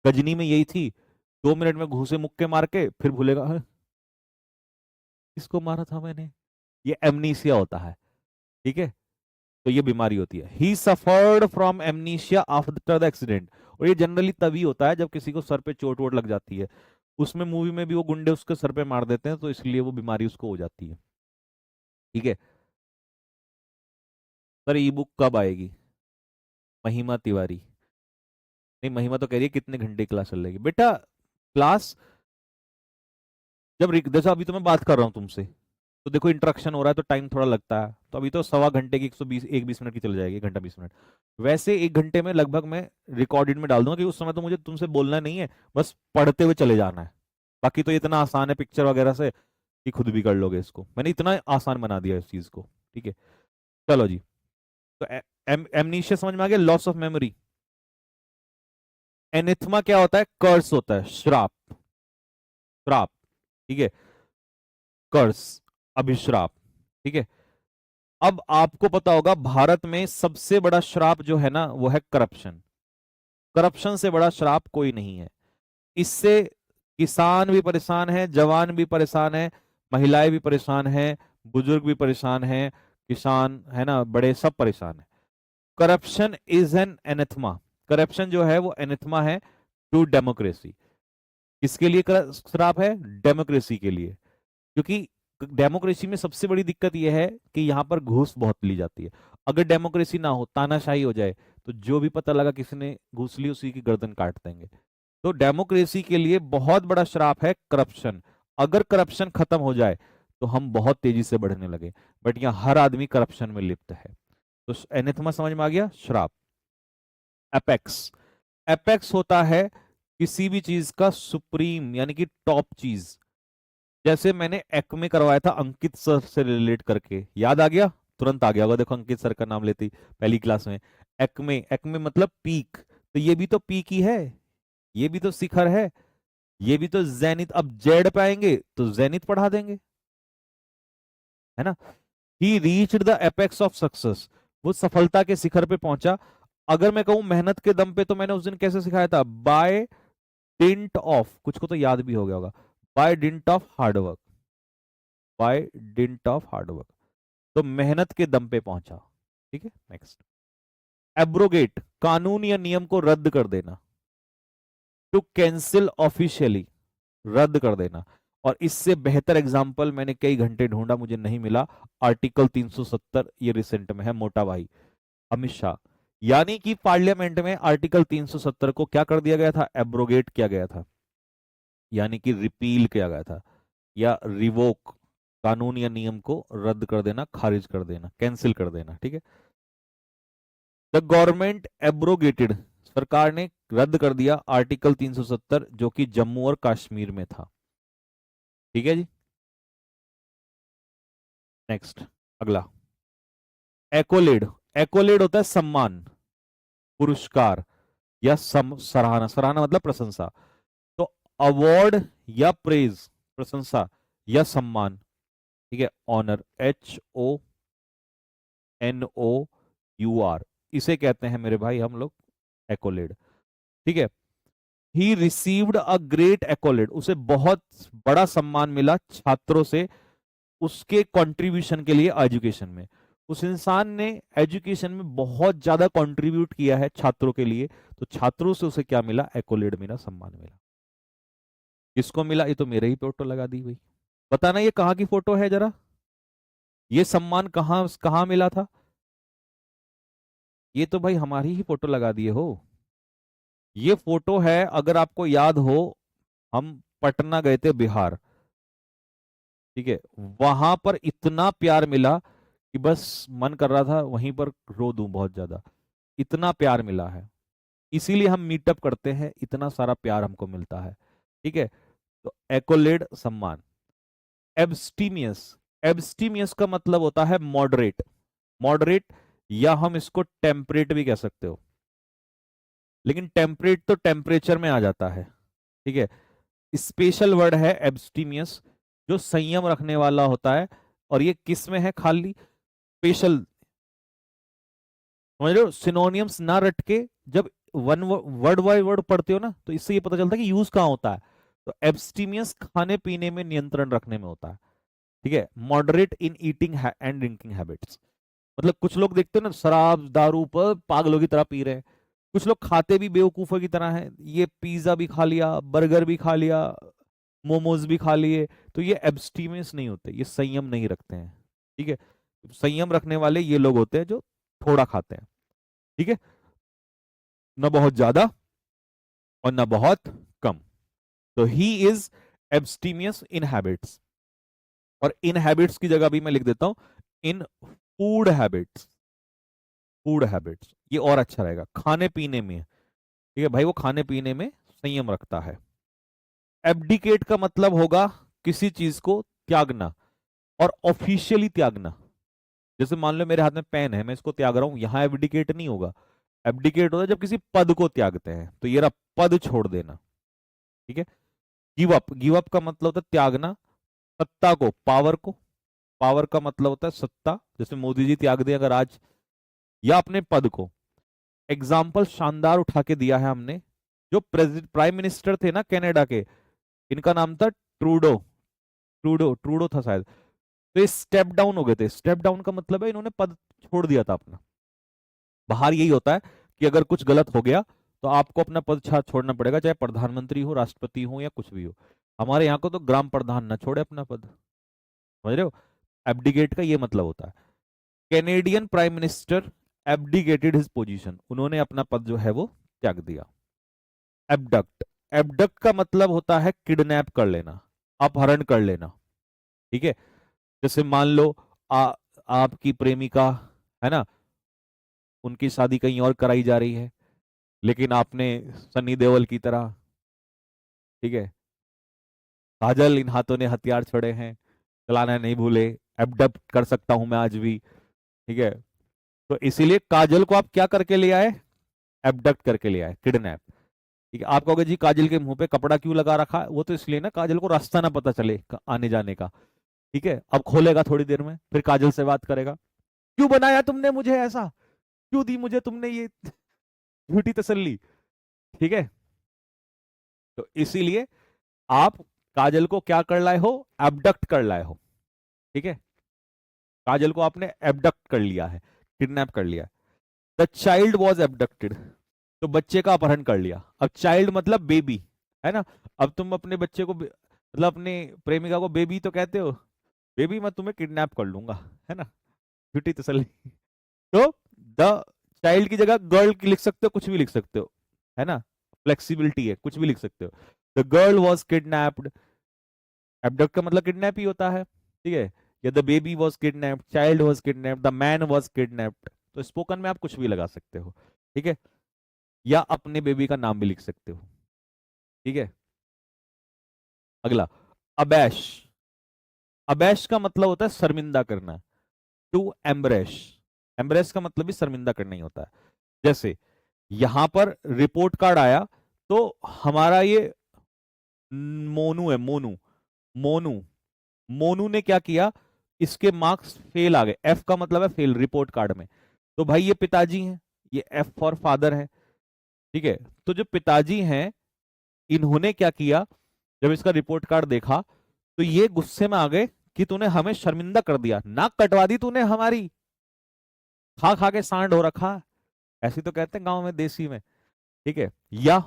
गजनी में यही थी, 2 मिनट में घूसे मुक्के मार के फिर भूलेगा, "हाँ, किसको मारा था मैंने"। ये एमनीशिया होता है। ठीक है, तो ये बीमारी होती है। ही suffered from amnesia after the accident, और ये जनरली तभी होता है जब किसी को सर पे चोट वोट लग जाती है, उसमें मूवी में भी वो गुंडे उसके सर पे मार देते हैं, तो इसलिए वो बीमारी उसको हो जाती है। ठीक है, सर ई बुक कब आएगी, महिमा तिवारी, नहीं महिमा तो कह रही है कितने घंटे क्लास चल रही बेटा, क्लास जब जैसा अभी तो मैं बात कर रहा हूँ तुमसे, तो देखो इंटरेक्शन हो रहा है तो टाइम थोड़ा लगता है, तो अभी तो 1.25 घंटे की 120 1 20 मिनट की चल जाएगी, 1 घंटा 20 मिनट। वैसे 1 घंटे में लगभग मैं रिकॉर्डेड में डाल दूंगा, कि उस समय तो मुझे तुमसे बोलना नहीं है, बस पढ़ते हुए चले जाना है। बाकी तो ये इतना आसान है पिक्चर वगैरह से कि खुद भी कर लोगे इसको, मैंने इतना आसान बना दिया इस चीज को। ठीक है, चलो जी, तो एमनीशिया समझ में आ गया, लॉस ऑफ मेमोरी। एनिथमा क्या होता है, कर्स होता है, श्राप, श्राप। ठीक है, कर्स, अभिश्राप। ठीक है, अब आपको पता होगा भारत में सबसे बड़ा श्राप जो है ना वो है करप्शन, करप्शन से बड़ा श्राप कोई नहीं है। इससे किसान भी परेशान है, जवान भी परेशान है, महिलाएं भी परेशान है, बुजुर्ग भी परेशान है, किसान है ना, बड़े सब परेशान है। करप्शन इज एन एनेथमा, करप्शन जो है वो एनेथमा है टू डेमोक्रेसी। किसके लिए श्राप है, डेमोक्रेसी के लिए, क्योंकि डेमोक्रेसी में सबसे बड़ी दिक्कत यह है कि यहां पर घूस बहुत ली जाती है। अगर डेमोक्रेसी ना हो, तानाशाही हो जाए, तो जो भी पता लगा किसी ने घूस ली उसी की गर्दन काट देंगे। तो डेमोक्रेसी के लिए बहुत बड़ा श्राप है करप्शन। अगर करप्शन खत्म हो जाए तो हम बहुत तेजी से बढ़ने लगे, बट यहाँ हर आदमी करप्शन में लिप्त है। तो एनेथमा समझ में आ गया, श्राप। एपेक्स, एपेक्स होता है किसी भी चीज का सुप्रीम यानी कि टॉप चीज। जैसे मैंने एक्मे करवाया था अंकित सर से रिलेट करके, याद आ गया, तुरंत आ गया होगा, देखो अंकित सर का नाम लेते ही पहली क्लास में। एक्मे, एक्मे मतलब पीक, तो ये भी तो पीक ही है, ये भी तो शिखर है, ये भी तो जैनित। अब जेड पे आएंगे तो जैनित पढ़ा देंगे, है ना। ही reached the apex of success, वो सफलता के शिखर पे पहुंचा। अगर मैं कहूं मेहनत के दम पे, तो मैंने उस दिन कैसे सिखाया था, बाय डिंट ऑफ, कुछ को तो याद भी हो गया होगा, by dint of hard work, by dint of hard work, तो मेहनत के दम पे पहुंचा। ठीक है, नेक्स्ट, एब्रोगेट, कानून या नियम को रद्द कर देना, टू कैंसिल ऑफिशियली, रद्द कर देना। और इससे बेहतर एग्जाम्पल मैंने कई घंटे ढूंढा, मुझे नहीं मिला। आर्टिकल 370, ये रिसेंट में है, मोटा भाई अमित शाह, यानी कि पार्लियामेंट में आर्टिकल 370 को क्या कर दिया गया था, एब्रोगेट किया गया था, यानी कि रिपील किया गया था, या रिवोक, कानून या नियम को रद्द कर देना, खारिज कर देना, कैंसिल कर देना। ठीक है, द गवर्नमेंट एब्रोगेटेड, सरकार ने रद्द कर दिया आर्टिकल 370 जो कि जम्मू और कश्मीर में था। ठीक है जी। नेक्स्ट, अगला, एकोलेड। एकोलेड होता है सम्मान, पुरस्कार या सराहना। सराहना मतलब प्रशंसा। तो अवार्ड या प्रेज, प्रशंसा या सम्मान, ठीक है, ऑनर, HONOUR, इसे कहते हैं मेरे भाई हम लोग एकोलेड। ठीक है, ही रिसीव्ड अ ग्रेट एकोलेड, उसे बहुत बड़ा सम्मान मिला छात्रों से उसके कंट्रीब्यूशन के लिए एजुकेशन में। उस इंसान ने एजुकेशन में बहुत ज्यादा कंट्रीब्यूट किया है छात्रों के लिए, तो छात्रों से उसे क्या मिला? एकोलेड मिला, सम्मान मिला। किसको मिला? ये तो मेरे ही फोटो लगा दी भाई। बताना ये कहाँ की फोटो है जरा, ये सम्मान कहाँ कहाँ मिला था? ये तो भाई हमारी ही फोटो लगा दिए हो। ये फोटो है, अगर आपको याद हो, हम पटना गए थे बिहार, ठीक है, वहां पर इतना प्यार मिला कि बस मन कर रहा था वहीं पर रो दूं बहुत ज्यादा, इतना प्यार मिला है। इसीलिए हम मीटअप करते हैं, इतना सारा प्यार हमको मिलता है। ठीक है, तो एकोलेड, सम्मान। एब्स्टीमियस, एब्स्टीमियस का मतलब होता है मॉडरेट। मॉडरेट, या हम इसको टेम्परेट भी कह सकते हो, लेकिन टेम्परेट तो टेम्परेचर में आ जाता है। ठीक है, स्पेशल वर्ड है एब्स्टीमियस, जो संयम रखने वाला होता है। और ये किस में है? खाली स्पेशल, समझ रहे हो? सिनोनियम्स ना रट के जब वन वर्ड बाय वर्ड पढ़ते हो ना, तो इससे ये पता चलता है कि यूज कहाँ होता है। तो एब्स्टीमियस खाने पीने में नियंत्रण रखने में होता है। ठीक है, moderate in eating and drinking habits, मतलब कुछ लोग देखते हो ना शराब दारू पर पागलों की तरह पी रहे हैं, कुछ लोग खाते भी बेवकूफों की तरह हैं, ये पिज्जा भी खा लिया, बर्गर भी खा लिया, मोमोज भी खा लिए, तो ये एब्स्टीमियस नहीं होते, ये संयम नहीं रखते हैं। ठीक है, संयम रखने वाले ये लोग होते हैं जो थोड़ा खाते हैं। ठीक है, न बहुत ज्यादा और न बहुत कम। तो ही इज एब्स्टीमियस इन हैबिट्स, और इन हैबिट्स की जगह भी मैं लिख देता हूं इन फूड हैबिट्स। फूड हैबिट्स ये और अच्छा रहेगा, खाने पीने में। ठीक है भाई, वो खाने पीने में संयम रखता है। एब्डिकेट का मतलब होगा किसी चीज को त्यागना, और ऑफिशियली त्यागना। जैसे मान लो मेरे हाथ में पेन है, मैं इसको त्याग रहा हूं, यहां एब्डिकेट नहीं होगा। एब्डिकेट होता है जब किसी पद को त्यागते हैं, तो ये रहा पद छोड़ देना। ठीक है, गिव अप, गिव अप का मतलब होता है त्यागना। सत्ता को, पावर को, पावर का मतलब होता है सत्ता, जैसे मोदी जी त्याग दे अगर आज, या अपने पद को। एग्जाम्पल शानदार उठा के दिया है हमने, जो प्राइम मिनिस्टर थे ना कनाडा के, इनका नाम था ट्रूडो, ट्रूडो ट्रूडो था शायद। तो ये स्टेप डाउन हो गए थे। स्टेप डाउन का मतलब है इन्होंने पद छोड़ दिया था अपना। बाहर यही होता है कि अगर कुछ गलत हो गया तो आपको अपना पद छोड़ना पड़ेगा, चाहे प्रधानमंत्री हो, राष्ट्रपति हो, या कुछ भी हो। हमारे यहाँ को तो ग्राम प्रधान ना छोड़े अपना पद, समझ रहे हो? एब्डिकेट का ये मतलब होता है। Canadian prime minister abdicated his position, उन्होंने अपना पद जो है वो त्याग दिया। एबडक्ट, एबडक्ट का मतलब होता है किडनैप कर लेना, अपहरण कर लेना। ठीक है, जैसे मान लो आपकी प्रेमिका है ना, उनकी शादी कहीं और कराई जा रही है, लेकिन आपने सनी देओल की तरह, ठीक है, काजल इन हाथों ने हथियार छोड़े हैं, चलाना नहीं भूले, एबडक्ट कर सकता हूं मैं आज भी। ठीक है, तो इसीलिए काजल को आप क्या करके ले आए? एबडक्ट करके ले आए, किडनैप। ठीक है, आप कहोगे जी काजल के मुंह पे कपड़ा क्यों लगा रखा है? वो तो इसलिए ना, काजल को रास्ता ना पता चले आने जाने का। ठीक है, अब खोलेगा थोड़ी देर में, फिर काजल से बात करेगा, क्यों बनाया तुमने मुझे ऐसा, क्यों दी मुझे तुमने ये झूठी तसल्ली। ठीक है, तो इसीलिए आप काजल को क्या कर लाए हो? एबडक्ट कर लाए हो। ठीक है, काजल को आपने एबडक्ट कर लिया है, किडनैप कर लिया। द चाइल्ड वॉज एबडक्टेड, तो बच्चे का अपहरण कर लिया। अब चाइल्ड मतलब बेबी, है ना? अब तुम अपने बच्चे को मतलब अपने प्रेमिका को बेबी तो कहते हो, बेबी मैं तुम्हें किडनैप कर लूंगा, है ना, झूठी तसल्ली। तो द चाइल्ड की जगह गर्ल की लिख सकते हो, कुछ भी लिख सकते हो, है ना, फ्लेक्सिबिलिटी है, कुछ भी लिख सकते हो। The girl was kidnapped, abduct का मतलब किडनैप ही होता है। ठीक है, या the baby was kidnapped, child was kidnapped, the man was kidnapped. तो स्पोकन में आप कुछ भी लगा सकते हो। ठीक है, या अपने बेबी का नाम भी लिख सकते हो। ठीक है, अगला, अबैश, अबैश का मतलब होता है शर्मिंदा करना। टू एम्ब्रेश, एम्ब्रेस का मतलब भी शर्मिंदा करना ही होता है। जैसे यहां पर रिपोर्ट कार्ड आया, तो हमारा ये मोनू है, मोनू, मोनू, मोनू ने क्या किया, इसके मार्क्स फेल आ गए, एफ का मतलब है फेल रिपोर्ट कार्ड में। तो भाई ये पिताजी हैं, ये एफ फॉर फादर है, ठीक है। तो जो पिताजी हैं, इन्होंने क्या किया, जब इसका रिपोर्ट कार्ड देखा तो ये गुस्से में आ गए कि तूने हमें शर्मिंदा कर दिया, नाक कटवा दी तूने हमारी, खा खा के सांड हो रखा, ऐसी तो कहते हैं गांव में, देसी में, ठीक है। या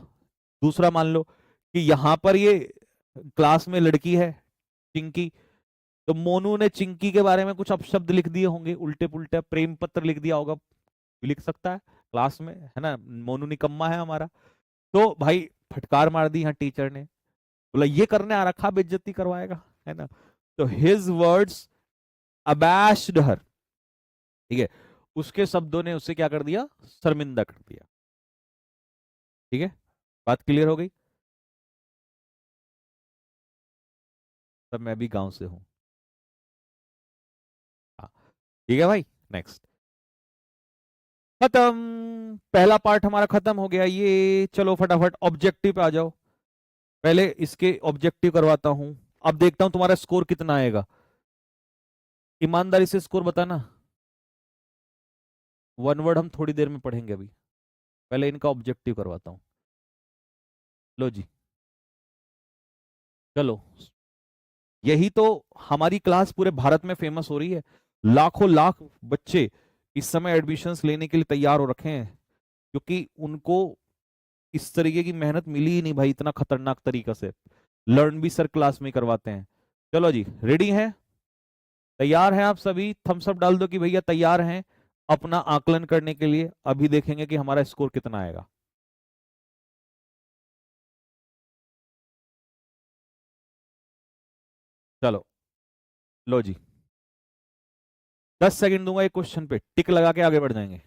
दूसरा मान लो कि यहां पर ये क्लास में लड़की है चिंकी, तो मोनू ने चिंकी के बारे में कुछ अपशब्द लिख दिए होंगे, उल्टे पुल्टे प्रेम पत्र लिख दिया होगा, लिख सकता है क्लास में, है ना, मोनू निकम्मा है हमारा। तो भाई फटकार मार दी यहाँ टीचर ने, बोला ये करने आ रखा, बेइज्जती करवाएगा, है ना। तो हिज वर्ड्स अबैश्ड हर, ठीक है, उसके शब्दों ने उसे क्या कर दिया, शर्मिंदा कर दिया, ठीक है। बात क्लियर हो गई। तब मैं भी गांव से हूँ, हाँ, ठीक है भाई। नेक्स्ट, खत्म, पहला पार्ट हमारा खत्म हो गया ये। चलो फटाफट ऑब्जेक्टिव पे आ जाओ, पहले इसके ऑब्जेक्टिव करवाता हूं, अब देखता हूं तुम्हारा स्कोर कितना आएगा, ईमानदारी से स्कोर बताना। वन वर्ड हम थोड़ी देर में पढ़ेंगे, अभी पहले इनका ऑब्जेक्टिव करवाता हूं। लो जी, चलो, यही तो हमारी क्लास पूरे भारत में फेमस हो रही है, लाखों लाख बच्चे इस समय एडमिशन्स लेने के लिए तैयार हो रखे हैं, क्योंकि उनको इस तरीके की मेहनत मिली ही नहीं भाई, इतना खतरनाक तरीका से। लर्न भी सर क्लास में करवाते हैं। चलो जी, रेडी हैं, तैयार हैं आप सभी, थम्स अप डाल दो कि भैया तैयार हैं अपना आकलन करने के लिए। अभी देखेंगे कि हमारा स्कोर कितना आएगा। चलो, लो जी, 10 सेकंड दूंगा एक क्वेश्चन पे, टिक लगा के आगे बढ़ जाएंगे।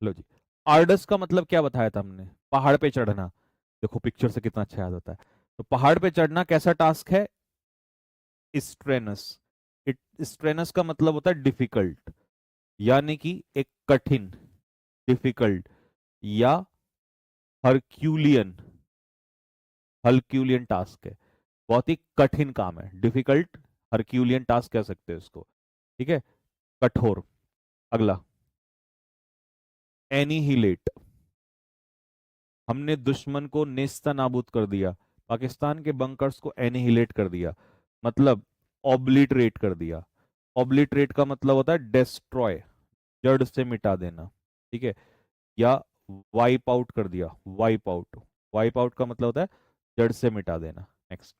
लो जी, आर्डस का मतलब क्या बताया था हमने, पहाड़ पे चढ़ना। देखो पिक्चर से कितना अच्छा याद होता है। तो पहाड़ पे चढ़ना कैसा टास्क है, स्ट्रेनस। स्ट्रेनस का मतलब होता है डिफिकल्ट, यानी कि एक कठिन, डिफिकल्ट, या हरक्यूलियन, हरक्यूलियन टास्क है, बहुत ही कठिन काम है, डिफिकल्ट हरक्यूलियन टास्क कह सकते हैं इसको, ठीक है। कठोर। अगला, एनीहिलेट, हमने दुश्मन को नेस्ता नाबूद कर दिया, पाकिस्तान के बंकर्स को एनीहिलेट कर दिया, मतलब ऑब्लिटरेट कर दिया। ऑब्लिटरेट का मतलब होता है डेस्ट्रॉय, जड़ से मिटा देना, ठीक है। या वाइप आउट कर दिया, वाइप आउट, वाइप आउट का मतलब होता है जड़ से मिटा देना। नेक्स्ट,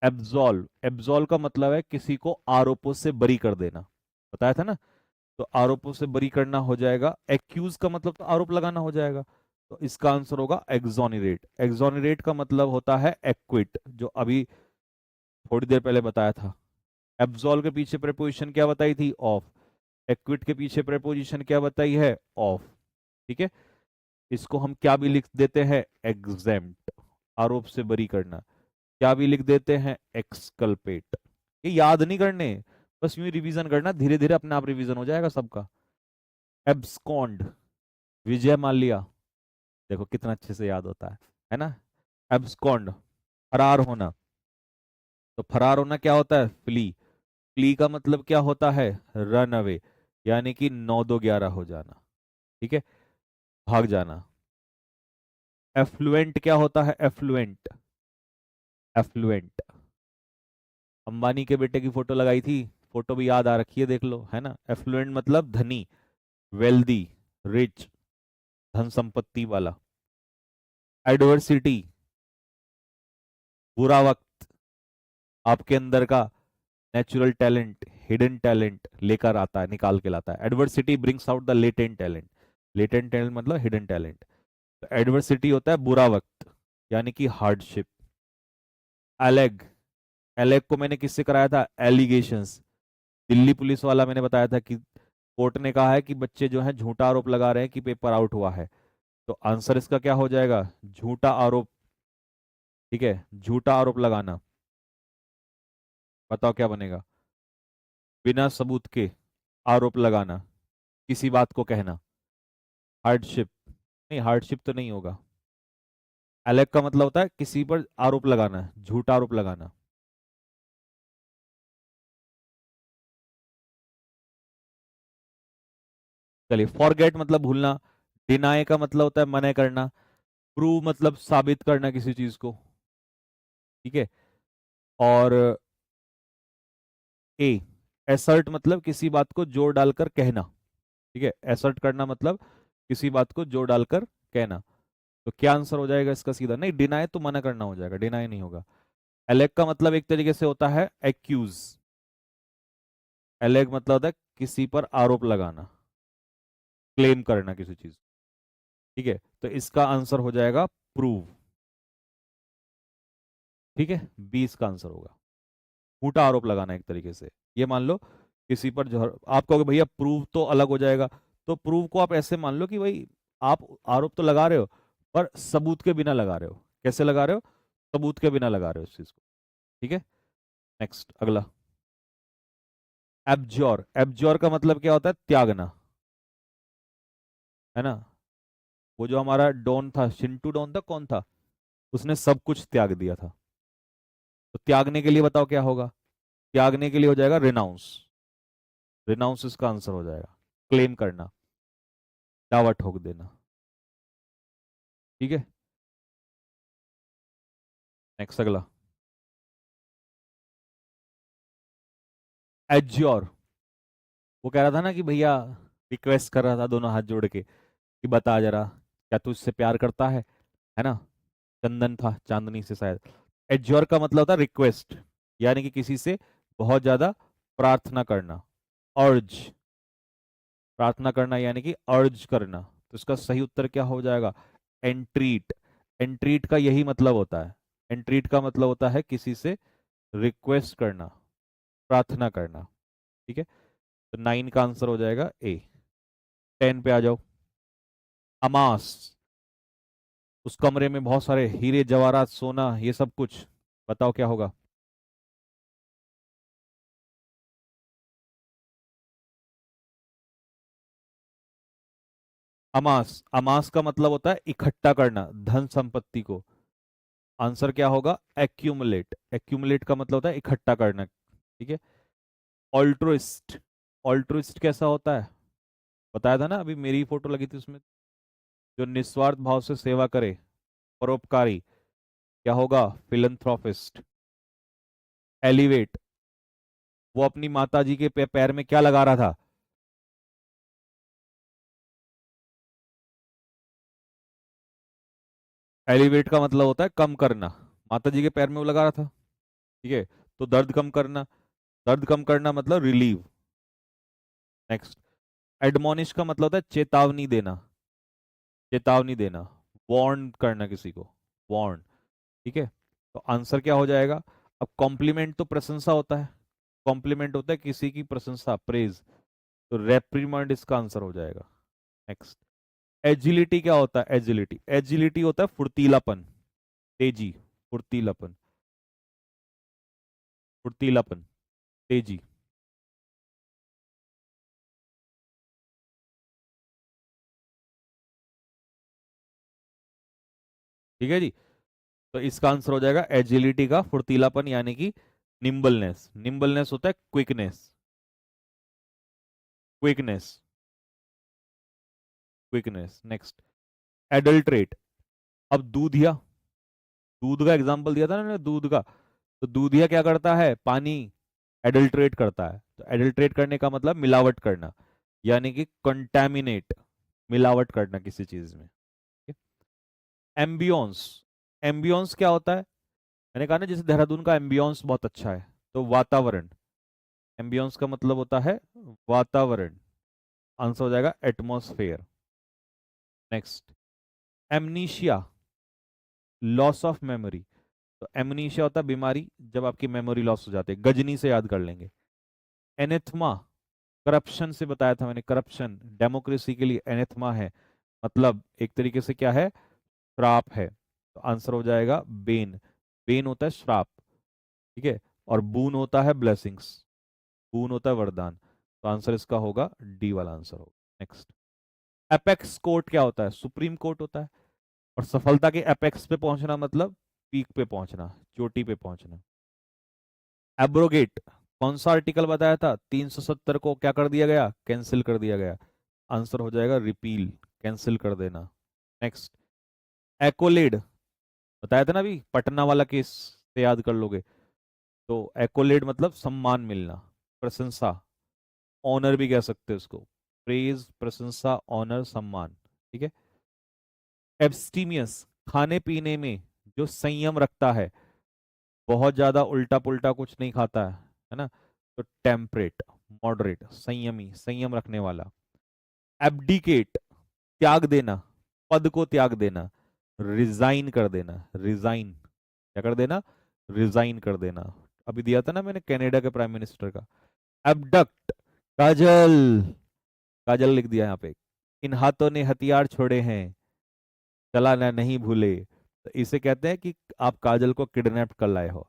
एब्जॉल्व, एब्जॉल्व का मतलब है किसी को आरोपों से बरी कर देना, बताया था ना। तो आरोपों से बरी करना हो जाएगा, एक्यूज का मतलब तो आरोप लगाना हो जाएगा, तो इसका आंसर होगा एक्सोनरेट। एक्सोनरेट का मतलब होता है एक्विट, जो अभी थोड़ी देर पहले बताया था। एब्सॉल्व के पीछे प्रेपोजिशन क्या बताई थी, ऑफ। एक्विट के पीछे प्रेपोजिशन क्या बताई है, ऑफ, ठीक है। इसको हम क्या भी लिख देते हैं, एग्जेम्प्ट, आरोप से बरी करना। क्या भी लिख देते हैं, एक्सकल्पेट। ये याद नहीं करने, बस यूं रिवीजन करना, धीरे धीरे अपने आप रिवीजन हो जाएगा सबका। एब्सकॉन्ड, विजय माल्या, देखो कितना अच्छे से याद होता है ना। एब्सकॉन्ड, फरार होना। तो फरार होना क्या होता है, फ्ली। फ्ली का मतलब क्या होता है, रन अवे, यानी कि 9 2 11 हो जाना, ठीक है, भाग जाना। एफ्लुएंट क्या होता है, एफ्लुएंट, एफ्लुएंट, अंबानी के बेटे की फोटो लगाई थी, फोटो भी याद आ रखी है, देख लो, है ना। एफ्लुएंट मतलब धनी, वेल्दी, रिच, धन संपत्ति वाला। एडवर्सिटी, बुरा वक्त, आपके अंदर का नेचुरल टैलेंट, हिडन टैलेंट लेकर आता है, निकाल के लाता है। Adversity brings out the latent talent, latent talent मतलब हिडन टैलेंट। तो एडवर्सिटी होता है बुरा वक्त, यानी कि हार्डशिप। एलेग, एलेग को मैंने किससे कराया था, एलिगेशंस, दिल्ली पुलिस वाला मैंने बताया था कि कोर्ट ने कहा है कि बच्चे जो है झूठा आरोप लगा रहे हैं कि पेपर आउट हुआ है, तो आंसर इसका क्या हो जाएगा? झूठा आरोप। ठीक है, झूठा आरोप लगाना। बताओ क्या बनेगा? बिना सबूत के आरोप लगाना, किसी बात को कहना। हार्डशिप नहीं, हार्डशिप तो नहीं होगा। अलग का मतलब होता है किसी पर आरोप लगाना, झूठा आरोप लगाना। चलिए, फॉरगेट मतलब भूलना। डिनाई का मतलब होता है मना करना। प्रूव मतलब साबित करना किसी चीज को। ठीक है। और ए, एसर्ट मतलब किसी बात को जोर डालकर कहना। ठीक है, एसर्ट करना मतलब किसी बात को जोर डालकर कहना। तो क्या आंसर हो जाएगा इसका? सीधा नहीं, डिनाई तो मना करना हो जाएगा, डिनाई नहीं होगा। एलेग का मतलब एक तरीके से होता है एक्यूज। एलेग मतलब होता है किसी पर आरोप लगाना, क्लेम करना किसी चीज। ठीक है, तो इसका आंसर हो जाएगा प्रूव। ठीक है, बी इसका आंसर होगा। झूठा आरोप लगाना एक तरीके से। ये मान लो किसी पर जो आप कहोगे भैया प्रूव तो अलग हो जाएगा, तो प्रूव को आप ऐसे मान लो कि भाई आप आरोप तो लगा रहे हो, पर सबूत के बिना लगा रहे हो। कैसे लगा रहे हो? सबूत के बिना लगा रहे हो उस चीज को। ठीक है, नेक्स्ट अगला। एब्जॉर, एब्जॉर का मतलब क्या होता है? त्यागना, है ना। वो जो हमारा डॉन था, चिंटू डॉन था, कौन था? उसने सब कुछ त्याग दिया था। तो त्यागने के लिए बताओ क्या होगा? त्यागने के लिए हो जाएगा रिनाउंस। रिनाउंस इसका आंसर हो जाएगा। क्लेम करना, दावा ठोक देना। ठीक है, नेक्स्ट अगला। एज्योर, वो कह रहा था ना कि भैया, रिक्वेस्ट कर रहा था दोनों हाथ जोड़ के कि बता जरा, क्या तू इससे प्यार करता है ना। चंदन था चांदनी से शायद। एज्योर का मतलब होता है रिक्वेस्ट, यानी कि किसी से बहुत ज्यादा प्रार्थना करना। अर्ज, प्रार्थना करना यानी कि अर्ज करना। तो इसका सही उत्तर क्या हो जाएगा? एंट्रीट। एंट्रीट का यही मतलब होता है। एंट्रीट का मतलब होता है किसी से रिक्वेस्ट करना, प्रार्थना करना। ठीक है, तो 9 का आंसर हो जाएगा ए। 10 पे आ जाओ। अमास, उस कमरे में बहुत सारे हीरे जवाहरात सोना ये सब कुछ। बताओ क्या होगा? अमास, अमास का मतलब होता है इकट्ठा करना, धन संपत्ति को। आंसर क्या होगा? एक्यूमुलेट। एक्यूमुलेट का मतलब होता है इकट्ठा करना। ठीक है। ऑल्ट्रुइस्ट, ऑल्ट्रुइस्ट कैसा होता है? बताया था ना, अभी मेरी फोटो लगी थी उसमें। जो निस्वार्थ भाव से सेवा करे, परोपकारी। क्या होगा? फिलंथ्रोपिस्ट। एलिवेट, वो अपनी माता जी के पैर में क्या लगा रहा था? एलिवेट का मतलब होता है कम करना। माता जी के पैर में वो लगा रहा था। ठीक है, तो दर्द कम करना। दर्द कम करना मतलब रिलीव। नेक्स्ट। एडमोनिश का मतलब होता है चेतावनी देना। चेतावनी देना, वार्न करना किसी को, वार्न। ठीक है, तो आंसर क्या हो जाएगा? अब कॉम्प्लीमेंट तो प्रशंसा होता है, कॉम्प्लीमेंट होता है किसी की प्रशंसा, प्रेज। तो रेप्रीमंड इसका आंसर हो जाएगा। नेक्स्ट। एजिलिटी क्या होता है? एजिलिटी, एजिलिटी होता है फुर्तीलापन, तेजी, फुर्तीलापन, फुर्तीलापन, तेजी। ठीक है जी, तो इसका आंसर हो जाएगा एजिलिटी का फुर्तीलापन यानी कि निम्बलनेस। निम्बलनेस होता है quickness, quickness, quickness. Next. Adulterate, अब दूधिया, दूध का एग्जांपल दिया था ना मैंने, दूध का। तो दूधिया क्या करता है? पानी एडल्ट्रेट करता है। तो एडल्ट्रेट करने का मतलब मिलावट करना, यानी कि कंटेमिनेट, मिलावट करना किसी चीज में। एम्बियंस, एम्बियंस क्या होता है? मैंने कहा ना जैसे देहरादून का एम्बियंस बहुत अच्छा है, तो वातावरण। एम्बियंस का मतलब होता है वातावरण। आंसर हो जाएगा atmosphere. Next. Amnesia, loss of memory. तो एमनीशिया होता है बीमारी, जब आपकी मेमोरी लॉस हो जाती है। गजनी से याद कर लेंगे। एनेथमा, करप्शन से बताया था मैंने, करप्शन डेमोक्रेसी के लिए एनेथमा है, मतलब एक तरीके से क्या है, श्राप है। तो आंसर हो जाएगा बेन। बेन होता है श्राप, ठीक है, और बून होता है ब्लेसिंग्स, बून होता है वरदान। तो आंसर इसका होगा डी वाला आंसर होगा। नेक्स्ट, एपेक्स कोर्ट क्या होता है, सुप्रीम कोर्ट होता है, और सफलता के एपेक्स पे पहुंचना मतलब पीक पे पहुंचना, चोटी पे पहुंचना। एब्रोगेट कौन सा आर्टिकल बताया था, 370 को क्या कर दिया गया, कैंसिल कर दिया गया। आंसर हो जाएगा रिपील, कैंसिल कर देना। नेक्स्ट, एकोलेड बताया था ना अभी, पटना वाला केस से याद कर लोगे। तो एकोलेड मतलब सम्मान मिलना, प्रशंसा, ऑनर भी कह सकते हैं उसको, प्रेज, प्रशंसा, ऑनर, सम्मान, ठीक है। एब्स्टीमियस खाने पीने में जो संयम रखता है, बहुत ज्यादा उल्टा पुल्टा कुछ नहीं खाता है ना। तो टेम्परेट, मॉडरेट, संयमी, संयम रखने वाला। एब्डिकेट त्याग देना, पद को त्याग देना, रिजाइन कर देना, रिजाइन क्या कर देना, रिजाइन कर देना। अभी दिया था ना मैंने कनाडा के प्राइम मिनिस्टर का। एबडक्ट काजल, काजल लिख दिया यहाँ पे, इन हाथों ने हथियार छोड़े हैं, चलाना नहीं भूले। तो इसे कहते हैं कि आप काजल को किडनैप कर लाए हो।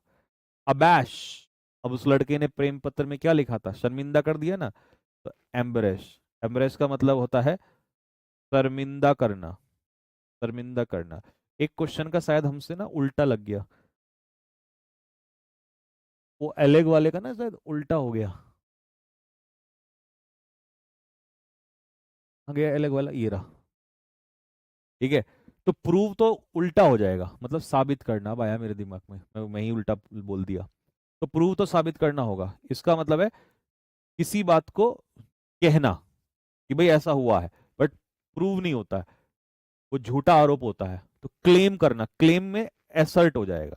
अबैश, अब उस लड़के ने प्रेम पत्र में क्या लिखा था, शर्मिंदा कर दिया ना। तो एम्बरेश, एम्बरेश का मतलब होता है शर्मिंदा करना, शर्मिंदा करना। एक क्वेश्चन का शायद हमसे ना उल्टा लग गया, वो एलेग वाले का ना शायद उल्टा हो गया। आ गया एलेग वाला, ये रहा, ठीक है। तो प्रूव तो उल्टा हो जाएगा, मतलब साबित करना। अब आया मेरे दिमाग में, मैं ही उल्टा बोल दिया। तो प्रूव तो साबित करना होगा, इसका मतलब है किसी बात को कहना कि भाई ऐसा हुआ है, बट प्रूव नहीं होता है, वो झूठा आरोप होता है। तो क्लेम करना, क्लेम में एसर्ट हो जाएगा।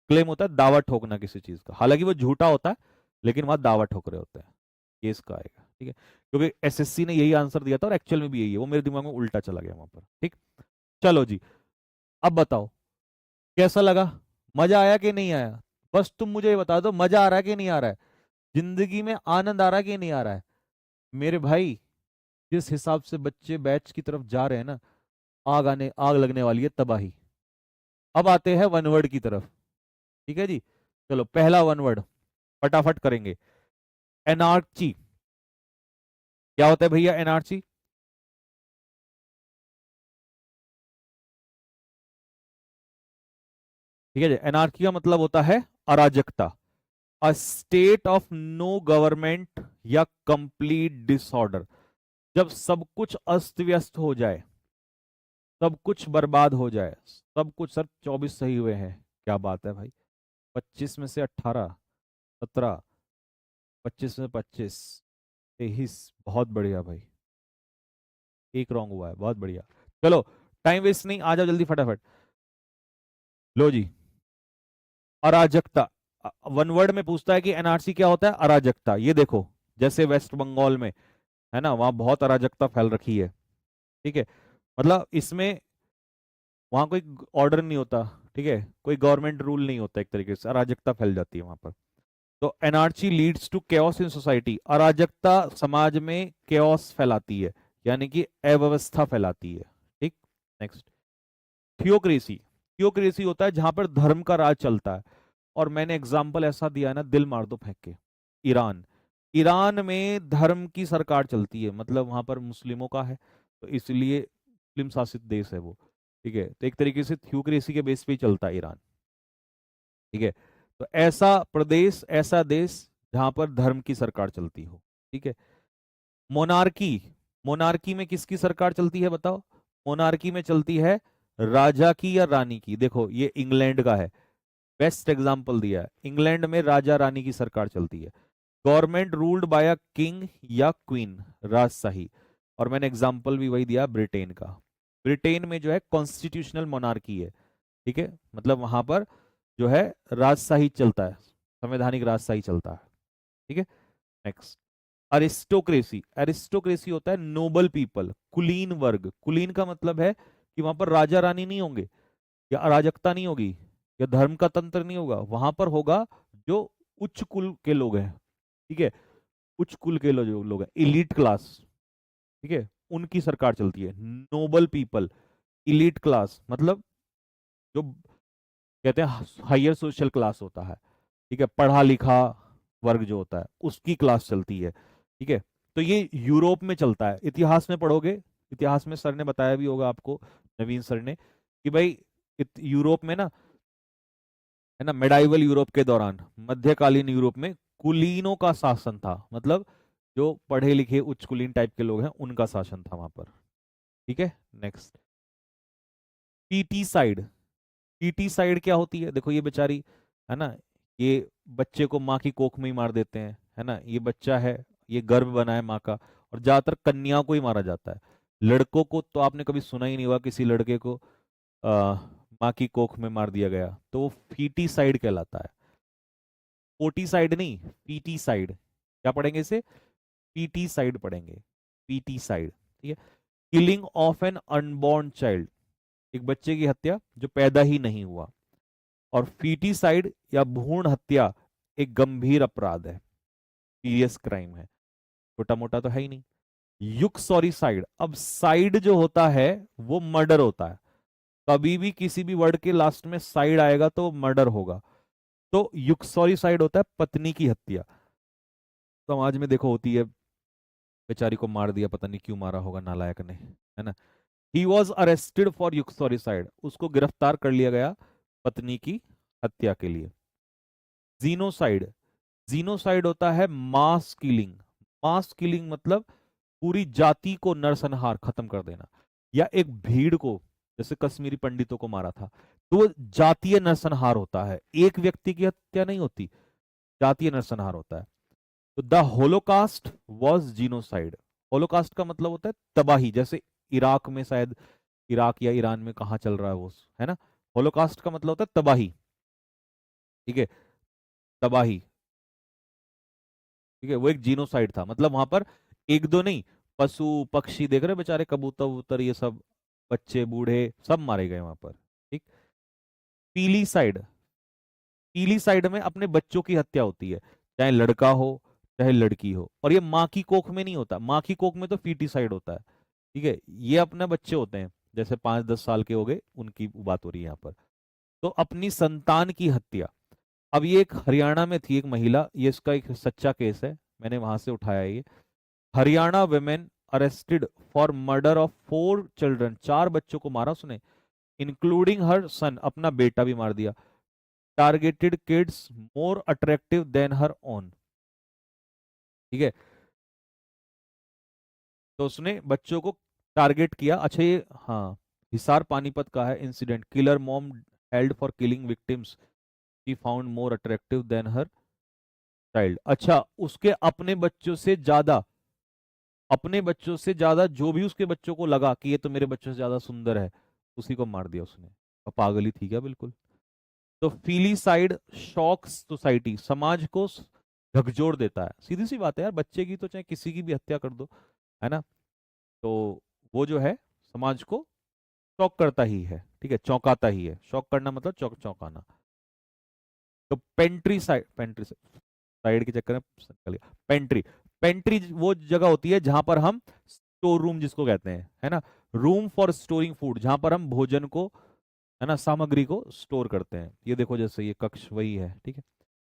क्लेम होता है दावा ठोकना किसी चीज का, हालांकि वो झूठा होता है, लेकिन वहां दावा ठोक रहे होते हैं। ये इसका आएगा, ठीक है, क्योंकि एसएससी ने यही आंसर दिया था और एक्चुअल में भी यही है, वो मेरे दिमाग में उल्टा चला गया वहां पर, ठीक। चलो जी, अब बताओ कैसा लगा, मजा आया कि नहीं आया। बस तुम मुझे ये बता दो, मजा आ रहा है कि नहीं आ रहा है, जिंदगी में आनंद आ रहा है कि नहीं आ रहा है। मेरे भाई, जिस हिसाब से बच्चे बैच की तरफ जा रहे हैं ना, आग लगने वाली है, तबाही। अब आते हैं वन वर्ड की तरफ, ठीक है जी। चलो पहला वन वर्ड फटाफट करेंगे। एनार्ची, क्या होता है भैया एनार्ची, ठीक है जी। एनार्की का मतलब होता है अराजकता, a state of no government या कंप्लीट डिसऑर्डर। जब सब कुछ अस्त व्यस्त हो जाए, सब कुछ बर्बाद हो जाए, सब कुछ। सर 24 सही हुए हैं, क्या बात है भाई, 25 में से 18, 17, 25 में 25, 23, बहुत बढ़िया भाई, एक रॉन्ग हुआ है, बहुत बढ़िया। चलो टाइम वेस्ट नहीं, आ जाओ जल्दी फटाफट। लो जी, अराजकता, वन वर्ड में पूछता है कि एनआरसी क्या होता है, अराजकता। ये देखो, जैसे वेस्ट बंगाल में है ना, वहां बहुत अराजकता फैल रखी है, ठीक है। मतलब इसमें वहां कोई ऑर्डर नहीं होता, ठीक है, कोई गवर्नमेंट रूल नहीं होता, एक तरीके से अराजकता फैल जाती है वहां पर। तो NRC leads to chaos in society, अराजकता समाज में केओस फैलाती है, यानी कि अव्यवस्था फैलाती है, ठीक। नेक्स्ट, थियोक्रेसी, थियोक्रेसी होता है जहां पर धर्म का राज चलता है। और मैंने एग्जाम्पल ऐसा दिया है ना, दिल मार दो फेंक के। ईरान, ईरान में धर्म की सरकार चलती है, मतलब वहां पर मुस्लिमों का है, तो इसलिए मुस्लिम शासित देश है वो, ठीक है। तो एक तरीके से थियोक्रेसी के बेस पे ही चलता है ईरान, ठीक है। तो ऐसा प्रदेश, ऐसा देश जहां पर धर्म की सरकार चलती हो, ठीक है। मोनार्की, मोनार्की में किसकी सरकार चलती है बताओ, मोनार्की में चलती है राजा की या रानी की। देखो ये इंग्लैंड का है, बेस्ट एग्जाम्पल दिया है, इंग्लैंड में राजा रानी की सरकार चलती है। Government ruled by a king या क्वीन, राजशाही। और मैंने एग्जाम्पल भी वही दिया ब्रिटेन का, ब्रिटेन में जो है कॉन्स्टिट्यूशनल मोनार्की है, ठीक है, मतलब वहां पर जो है राजशाही चलता है, संवैधानिक राजशाही चलता है, ठीक है। नेक्स्ट, अरिस्टोक्रेसी, अरिस्टोक्रेसी होता है नोबल पीपल, कुलीन वर्ग। कुलीन का मतलब है कि वहां पर राजा रानी नहीं होंगे, या अराजकता नहीं होगी, या धर्म का तंत्र नहीं होगा, वहां पर होगा जो उच्च कुल के लोग हैं, ठीक है। उच्च कुल के जो लोग हैं, इलीट क्लास, ठीक है, उनकी सरकार चलती है। नोबल पीपल, इलीट क्लास मतलब जो कहते हैं हायर सोशल क्लास होता है, ठीक है, पढ़ा लिखा वर्ग जो होता है उसकी क्लास चलती है, ठीक है। तो ये यूरोप में चलता है। इतिहास में पढ़ोगे, इतिहास में सर ने बताया भी होगा आपको, नवीन सर ने, कि भाई यूरोप में ना, है ना, मेडाइवल यूरोप के दौरान, मध्यकालीन यूरोप में कुलीनों का शासन था, मतलब जो पढ़े लिखे उच्च कुलीन टाइप के लोग हैं उनका शासन था वहां पर, ठीक है। Next, PT side. PT side क्या होती है? देखो ये बेचारी, है ना, ये बच्चे को माँ की कोख में ही मार देते हैं, है ना, ये बच्चा है, ये गर्भ बना है माँ का, और ज्यादातर कन्याओं को ही मारा जाता है। लड़कों को तो आपने कभी सुना ही नहीं होगा किसी लड़के को आ, माँ की कोख में मार दिया गया, तो वो फीटी साइड कहलाता है। पोटी साइड नहीं, पीटी साइड। क्या पढ़ेंगे इसे? पीटी साइड पढ़ेंगे, पीटी साइड, ठीक है। Killing of an unborn child, एक बच्चे की हत्या जो पैदा ही नहीं हुआ। और फीटिसाइड या भ्रूण हत्या एक गंभीर अपराध है, सीरियस क्राइम है, छोटा मोटा तो है ही नहीं। युक्सोरिसाइड, अब साइड जो होता है वो मर्डर होता है, कभी भी किसी भी वर्ड के लास्ट में साइड आएगा तो मर्डर होगा। तो युक्सोरिसाइड होता है पत्नी की हत्या। समाज में देखो होती है, बेचारी को मार दिया, पता नहीं क्यों मारा होगा नालायक ने, है ना। ही वॉज अरेस्टेड फॉर युक्सोरिसाइड, उसको गिरफ्तार कर लिया गया पत्नी की हत्या के लिए। जीनोसाइड, जीनोसाइड होता है मास किलिंग। मास किलिंग मतलब पूरी जाति को नरसंहार, खत्म कर देना, या एक भीड़ को, जैसे कश्मीरी पंडितों को मारा था, तो वो जातीय नरसंहार होता है, एक व्यक्ति की हत्या नहीं होती, जातीय नरसंहार होता है। तो the Holocaust was genocide. Holocaust का मतलब होता है तबाही, जैसे इराक में शायद, इराक या ईरान में कहाँ चल रहा है वो, है ना। होलोकास्ट का मतलब होता है तबाही, ठीक है, तबाही, ठीक है। वो एक जीनोसाइड था, मतलब वहां पर एक दो नहीं, पशु पक्षी देख रहे बेचारे, कबूतर वबूतर ये सब, बच्चे बूढ़े सब मारे गए वहां पर, ठीक। पीली साइड, पीली साइड में अपने बच्चों की हत्या होती है, चाहे लड़का हो चाहे लड़की हो, और ये माँ की कोख में नहीं होता, माँ की कोख में तो फीटिसाइड होता है, ठीक है। ये अपने बच्चे होते हैं, जैसे 5-10 साल के हो गए, उनकी बात हो रही है यहाँ पर। तो अपनी संतान की हत्या। अब ये एक हरियाणा में थी एक महिला, ये इसका एक सच्चा केस है, मैंने वहां से उठाया ये। Haryana women arrested for murder of 4 children, 4 बच्चों को मारा उसने, इंक्लूडिंग हर सन, अपना बेटा भी मार दिया। Targeted kids more attractive than her own, ठीक है। तो उसने बच्चों को टारगेट किया। अच्छा ये, हाँ, हिसार पानीपत का है incident, killer mom held for killing victims she found more attractive than her child. अच्छा, उसके अपने बच्चों से ज्यादा, अपने बच्चों से ज्यादा जो भी उसके बच्चों को लगा कि ये तो मेरे बच्चों से ज्यादा सुंदर है, उसी को मार दिया उसने। और पागल ही थी क्या? बिल्कुल। तो फीलिसाइड शॉक्स सोसाइटी, समाज को झकझोर देता है, सीधी सी बात है यार, बच्चे की तो चाहे किसी की भी हत्या कर दो, है ना, तो वो जो है समाज को शॉक करता ही है, ठीक है, चौंकाता ही है। शॉक करना मतलब चौंकाना। तो पेंट्री साइड, पेंट्री साइड के चक्कर में निकल गया। पेंट्री, पेंट्री वो जगह होती है जहां पर हम स्टोर रूम जिसको कहते हैं, है ना, रूम फॉर स्टोरिंग फूड, जहां पर हम भोजन को, है ना, सामग्री को स्टोर करते हैं। ये देखो जैसे ये कक्ष वही है, ठीक है।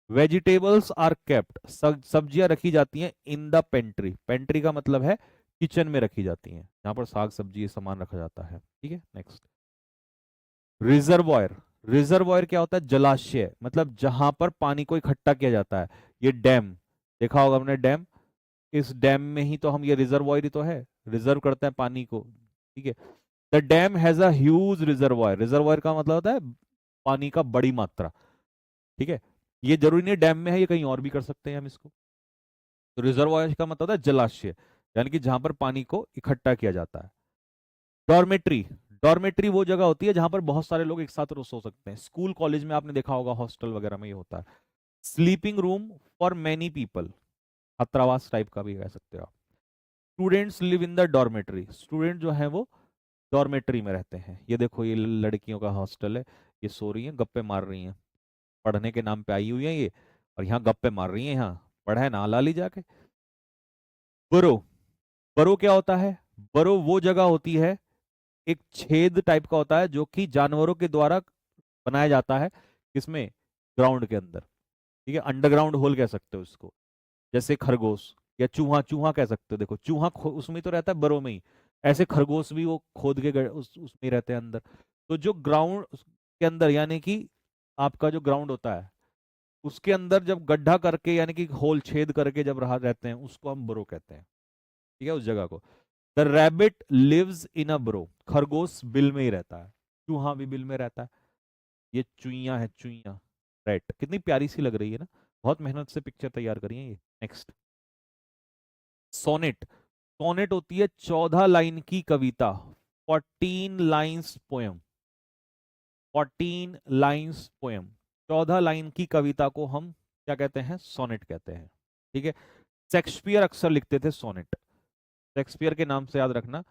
वेजिटेबल्स आर केप्ट, सब्जियां रखी जाती हैं इन द पेंट्री। पेंट्री का मतलब है किचन में रखी जाती हैं, जहां पर साग सब्जी ये सामान रखा जाता है, ठीक है। Next, reservoir. रिजर्वॉयर क्या होता है? जलाशय, मतलब जहां पर पानी को इकट्ठा किया जाता है। ये डैम, देखा होगा हमने डैम, इस डैम में ही तो हम, ये रिजर्वॉयर ही तो है, रिजर्व करते हैं पानी को, ठीक है। The dam has a huge reservoir, reservoir का मतलब होता है पानी का बड़ी मात्रा, ठीक है। ये जरूरी नहीं डैम में है, ये कहीं और भी कर सकते हैं हम इसको। तो रिजर्वॉयर का मतलब होता है जलाशय, यानी कि जहां पर पानी को इकट्ठा किया जाता है। डॉर्मेट्री, डॉर्मेट्री वो जगह होती है जहां पर बहुत सारे लोग एक साथ सो सकते हैं, स्कूल कॉलेज में आपने देखा होगा, हॉस्टल वगैरह में ये होता है। Sleeping room for many people, छात्रावास टाइप का भी कह सकते हो आप। Students live in the dormitory, student जो है वो डॉर्मेट्री में रहते हैं। ये देखो ये लड़कियों का हॉस्टल है, ये सो रही हैं, गप्पे मार रही हैं, पढ़ने के नाम पे आई हुई हैं ये, और यहाँ गप्पे मार रही हैं, यहाँ पढ़े ना ला ली जाके, बरो, बरो क्या होता है? बरो वो जगह होती है, एक छेद टाइप का होता है जो कि जानवरों के द्वारा बनाया जाता है, किसमें? ग्राउंड के अंदर। ठीक है, अंडरग्राउंड होल कह सकते हो इसको। जैसे खरगोश या चूहा, चूहा कह सकते हो, देखो चूहा उसमें तो रहता है, बरो में ही। ऐसे खरगोश भी वो खोद के उसमें ही रहते हैं अंदर। तो जो ग्राउंड के अंदर, यानी कि आपका जो ग्राउंड होता है उसके अंदर जब गड्ढा करके, यानी कि होल छेद करके जब रहा रहते हैं, उसको हम बरो कहते हैं। ठीक है, उस जगह को। द रैबिट लिव्स इन अ बरो, खरगोश बिल में ही रहता है, चूहा भी बिल में रहता है। ये चुईया है, चुईया। राइट, कितनी प्यारी सी लग रही है ना, बहुत मेहनत से पिक्चर तैयार करी है ये। Next, sonnet. सोनेट होती है 14 लाइन की कविता, 14 lines poem. 14 lines poem, 14 line की कविता को हम क्या कहते हैं? सोनेट कहते हैं। ठीक है, शेक्सपियर अक्सर लिखते थे सोनेट। शेक्सपियर के नाम से याद रखना,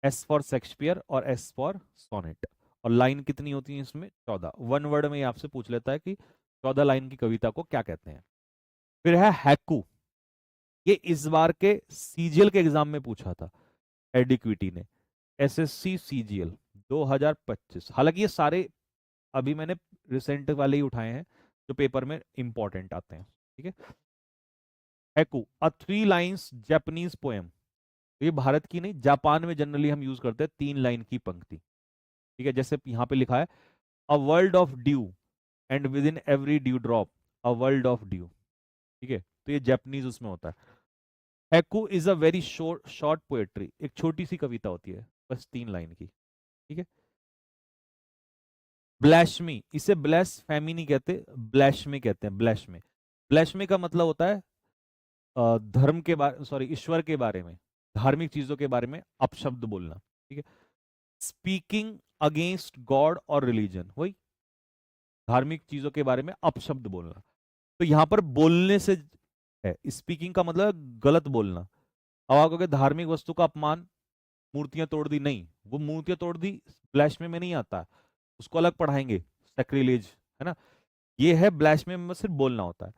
एस फॉर शेक्सपियर और एस फॉर सोनेट। और लाइन कितनी होती है इसमें? 14। वन वर्ड में ये आपसे पूछ लेता है कि 14 लाइन की कविता को क्या कहते हैं। फिर है हैकू। ये इस बार के सीजीएल के एग्जाम में पूछा था, एडिक्विटी ने, एसएससी सीजीएल 2025। हालांकि ये सारे अभी मैंने रिसेंट वाले ही उठाए हैं जो पेपर में इंपॉर्टेंट आते हैं। ठीक है, हैकू, अ 3 लाइन्स जापानीज पोएम। ये भारत की नहीं, जापान में जनरली हम यूज करते हैं 3 लाइन की पंक्ति। ठीक है, जैसे यहाँ पे लिखा है, a world of due and with in every dew drop a world of due. ठीक है, तो ये जापानीज उसमें होता है। Haiku is a very short short poetry, एक छोटी सी कविता होती है, बस 3 लाइन की। ठीक है, ब्लैशमी, इसे ब्लैश फैमी नहीं कहते, ब्लैशमी कहते हैं, ब्लैशमी। ब्लैशमी का मतलब होता है धर्म के बारे, सॉरी, ईश्वर के बारे में, धार्मिक चीजों के बारे में अपशब्द बोलना। ठीक है, स्पीकिंग अगेंस्ट गॉड और रिलीजन, वही धार्मिक चीजों के बारे में अपशब्द बोलना। तो यहां पर बोलने से है, स्पीकिंग का मतलब गलत बोलना। अब आप कहोगे धार्मिक वस्तु का अपमान, मूर्तियां तोड़ दी, नहीं, वो मूर्तियां तोड़ दी ब्लैशमे में नहीं आता, उसको अलग पढ़ाएंगे, सैक्रिलेज, है ना। ये है ब्लैशमे में सिर्फ बोलना होता है,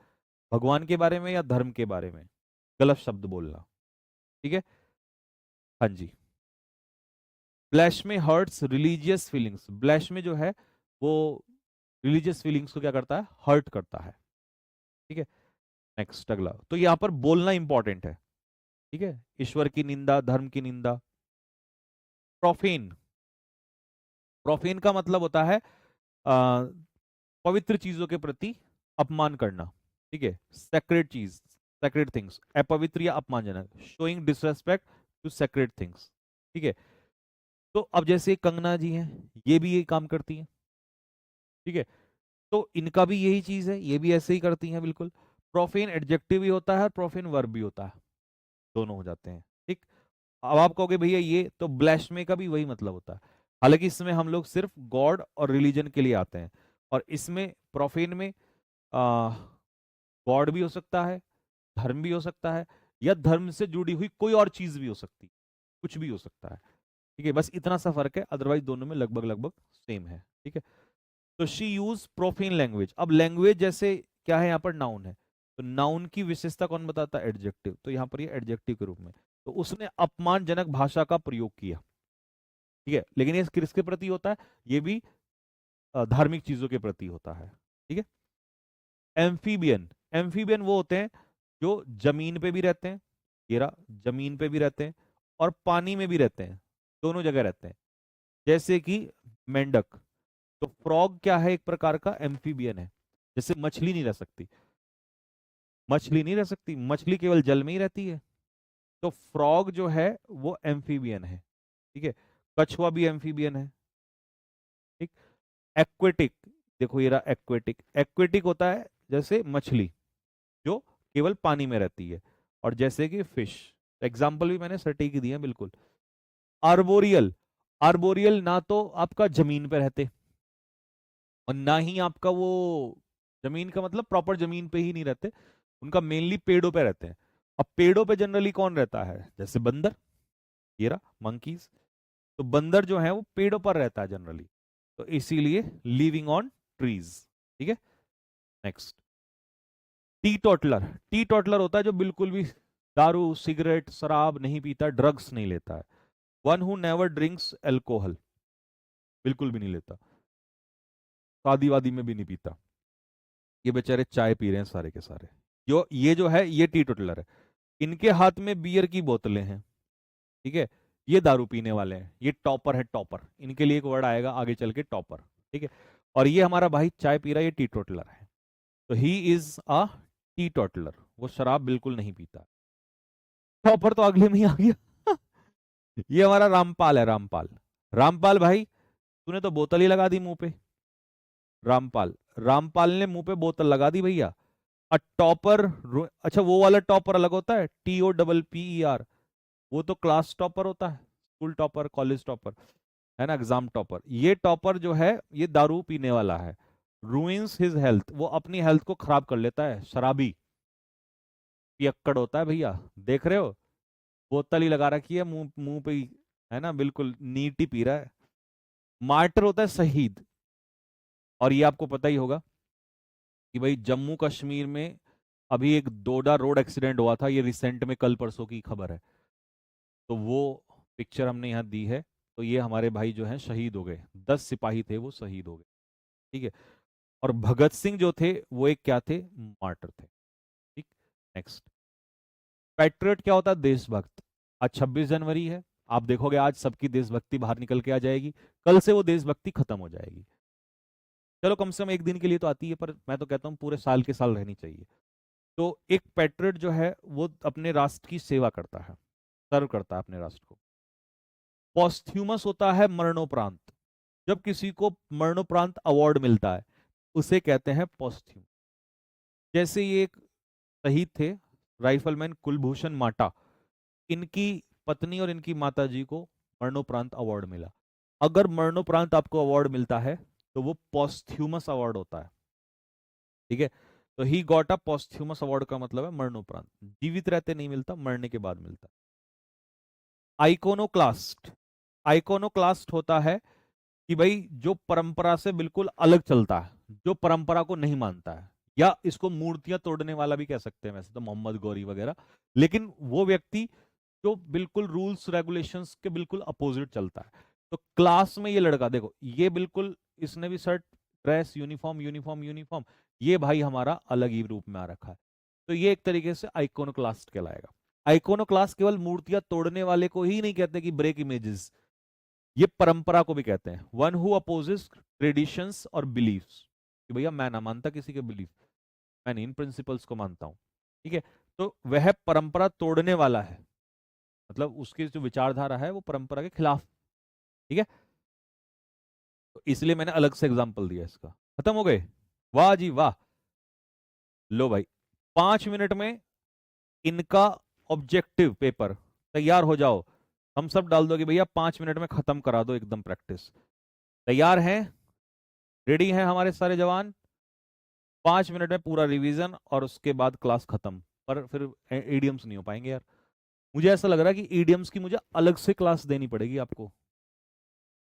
भगवान के बारे में या धर्म के बारे में गलत शब्द बोलना। ठीक है, हाँ जी। ब्लैशमे हर्ट्स रिलीजियस फीलिंग्स, ब्लैशमे जो है वो रिलीजियस फीलिंग्स को क्या करता है? हर्ट करता है। ठीक है, नेक्स्ट, अगला, तो यहां पर बोलना इंपॉर्टेंट है। ठीक है, ईश्वर की निंदा, धर्म की निंदा। प्रोफेन, प्रोफेन का मतलब होता है आ, पवित्र चीजों के प्रति अपमान करना। ठीक है, सेक्रेड चीज, सेक्रेड थिंग्स, अपवित्र या अपमानजनक, showing disrespect to sacred things. ठीक है, तो अब जैसे कंगना जी हैं, ये भी यही काम करती हैं। ठीक है, तो इनका भी यही चीज है, ये भी ऐसे ही करती हैं बिल्कुल। प्रोफेन एडजेक्टिव भी होता है, प्रोफेन वर्ब भी होता है, दोनों हो जाते हैं। ठीक, अब आप कहोगे भैया ये तो ब्लैशमे का भी वही मतलब होता है, हालांकि इसमें हम लोग सिर्फ गॉड और रिलीजन के लिए आते हैं, और इसमें प्रोफेन में गॉड भी हो सकता है, धर्म भी हो सकता है, या धर्म से जुड़ी हुई कोई और चीज भी हो सकती है, कुछ भी हो सकता है। ठीक है, बस इतना सा फर्क है, अदरवाइज दोनों में लगभग लगभग सेम है। ठीक है, तो शी यूज प्रोफेन लैंग्वेज। अब लैंग्वेज जैसे क्या है, यहाँ पर नाउन है, तो नाउन की विशेषता कौन बताता है? एडजेक्टिव, तो यहाँ पर ये एडजेक्टिव के रूप में, तो उसने अपमानजनक भाषा का प्रयोग किया। ठीक है, लेकिन ये किसके प्रति होता है? ये भी धार्मिक चीजों के प्रति होता है। ठीक है, एम्फीबियन, एम्फीबियन वो होते हैं जो जमीन पे भी रहते हैं, ये रहा, जमीन पे भी रहते हैं और पानी में भी रहते हैं, दोनों जगह रहते हैं, जैसे कि मेंढक। तो फ्रॉग क्या है? एक प्रकार का एम्फीबियन है। जैसे मछली नहीं रह सकती, मछली नहीं रह सकती, मछली केवल जल में ही रहती है, तो फ्रॉग जो है वो एम्फीबियन है। ठीक है, कछुआ भी एम्फीबियन है। ठीक, एक्वेटिक, देखो ये रहा एक्वेटिक, एक्वेटिक होता है जैसे मछली जो केवल पानी में रहती है, और जैसे कि फिश, एग्जाम्पल भी मैंने सटीक दिए हैं बिल्कुल। आर्बोरियल, आर्बोरियल ना तो आपका जमीन पे रहते और ना ही आपका वो, जमीन का मतलब प्रॉपर जमीन पे ही नहीं रहते, उनका मेनली पेड़ों पे रहते हैं। अब पेड़ों पे जनरली कौन रहता है? जैसे बंदर, ये रहा मंकीज, तो बंदर जो है वो पेड़ों पर रहता है जनरली, तो इसीलिए लिविंग ऑन ट्रीज। ठीक है, next, T toddler, T toddler होता है जो बिल्कुल भी दारू, सिगरेट, शराब नहीं पीता, ड्रग्स नहीं लेता है। One who never drinks alcohol, बिल्कुल भी नहीं लेता, शादी वादी में भी नहीं पीता। ये बेचारे चाय पी रहे हैं सारे के सारे। ये जो है ये टी टोटलर है। इनके हाथ में बियर की बोतलें हैं, ठीक है, ये दारू पीने वाले हैं, ये टॉपर है, टॉपर, इनके लिए एक वर्ड आएगा आगे चल के, टॉपर, ठीक है। और ये हमारा भाई चाय पी रहा है, ये टी टोटलर है। तो he is a T toddler, वो शराब बिल्कुल नहीं पीता। टॉपर तो अगले में ही आ गया। ये हमारा रामपाल है, रामपाल। रामपाल भाई, तूने तो बोतल ही लगा दी मुंह पे। रामपाल, रामपाल ने मुंह पे बोतल लगा दी भैया। अ टॉपर, अच्छा वो वाला टॉपर अलग होता है, TOPPER, वो तो क्लास टॉपर होता है, स्कूल टॉपर, कॉलेज टॉपर, है ना, एग्जाम टॉपर। ये टॉपर जो है ये दारू पीने वाला है। रूइंस हिज हेल्थ, वो अपनी हेल्थ को खराब कर लेता है, शराबी पियक्कड़ होता है भैया। देख रहे हो, बोतल ही लगा रखी है मुंह मुंह पे ही, है ना, बिल्कुल नीट ही पी रहा है। मार्टर होता है शहीद। और ये आपको पता ही होगा कि भाई जम्मू कश्मीर में अभी एक डोडा रोड एक्सीडेंट हुआ था, ये रिसेंट में कल परसों की खबर है। तो वो पिक्चर हमने यहाँ दी है। तो ये हमारे भाई जो हैं शहीद हो गए, 10 सिपाही थे वो शहीद हो गए, ठीक है। और भगत सिंह जो थे वो एक क्या थे, मार्टर थे, ठीक। नेक्स्ट, पैट्रियट क्या होता है, देशभक्त। आज 26 जनवरी है, आप देखोगे आज सबकी देशभक्ति बाहर निकल के आ जाएगी, कल से वो देशभक्ति खत्म हो जाएगी। चलो कम से कम एक दिन के लिए तो आती है, पर मैं तो कहता हूँ पूरे साल के साल रहनी चाहिए। तो एक पैट्रियट जो है वो अपने राष्ट्र की सेवा करता है, सर्व करता है अपने राष्ट्र को। पॉस्थ्यूमस होता है मरणोपरांत, जब किसी को मरणोपरांत अवार्ड मिलता है उसे कहते हैं पॉस्थ्यूम। जैसे ये एक शहीद थे, राइफलमैन कुलभूषण माटा, इनकी पत्नी और इनकी माताजी को मरणोपरांत अवार्ड मिला। अगर मरणोपरांत आपको अवार्ड मिलता है तो वो पॉस्थ्यूमस अवार्ड होता है, ठीक है। तो ही गॉट अ पॉस्थ्यूमस अवार्ड का मतलब है मरणोपरांत, जीवित रहते नहीं मिलता, मरने के बाद मिलता। आइकोनोक्लास्ट, आइकोनोक्लास्ट होता है कि भाई जो परंपरा से बिल्कुल अलग चलता है, जो परंपरा को नहीं मानता है, या इसको मूर्तियां तोड़ने वाला भी कह सकते हैं वैसे तो, मोहम्मद गौरी वगैरह। लेकिन वो व्यक्ति जो बिल्कुल रूल्स रेगुलेशंस के बिल्कुल अपोजिट चलता है। तो क्लास में ये लड़का देखो, ये बिल्कुल, इसने भी shirt, dress, uniform uniform uniform, ये भाई हमारा अलग ही रूप में आ रखा है। तो ये एक तरीके से आइकोनोक्लास्ट कहलाएगा। आइकोनोक्लास्ट केवल मूर्तियां तोड़ने वाले को ही नहीं कहते कि ब्रेक इमेजेस, ये परंपरा को भी कहते हैं। वन हु अपोजेस ट्रेडिशंस और बिलीफ्स, कि भैया मैं ना मानता किसी के बिलीफ, मैं इन प्रिंसिपल्स को मानता हूं, ठीक है। तो वह परंपरा तोड़ने वाला है, मतलब उसकी जो विचारधारा है वो परंपरा के खिलाफ, ठीक है। तो इसलिए मैंने अलग से एग्जांपल दिया इसका। खत्म हो गए, वाह जी वाह। लो भाई, 5 मिनट में इनका ऑब्जेक्टिव पेपर तैयार हो जाओ। हम सब डाल दो कि भैया 5 मिनट में खत्म करा दो एकदम प्रैक्टिस। तैयार हैं, रेडी हैं हमारे सारे जवान। 5 मिनट में पूरा रिवीजन और उसके बाद क्लास खत्म। पर फिर ईडियम्स नहीं हो पाएंगे यार, मुझे ऐसा लग रहा है कि ईडियम्स की मुझे अलग से क्लास देनी पड़ेगी आपको,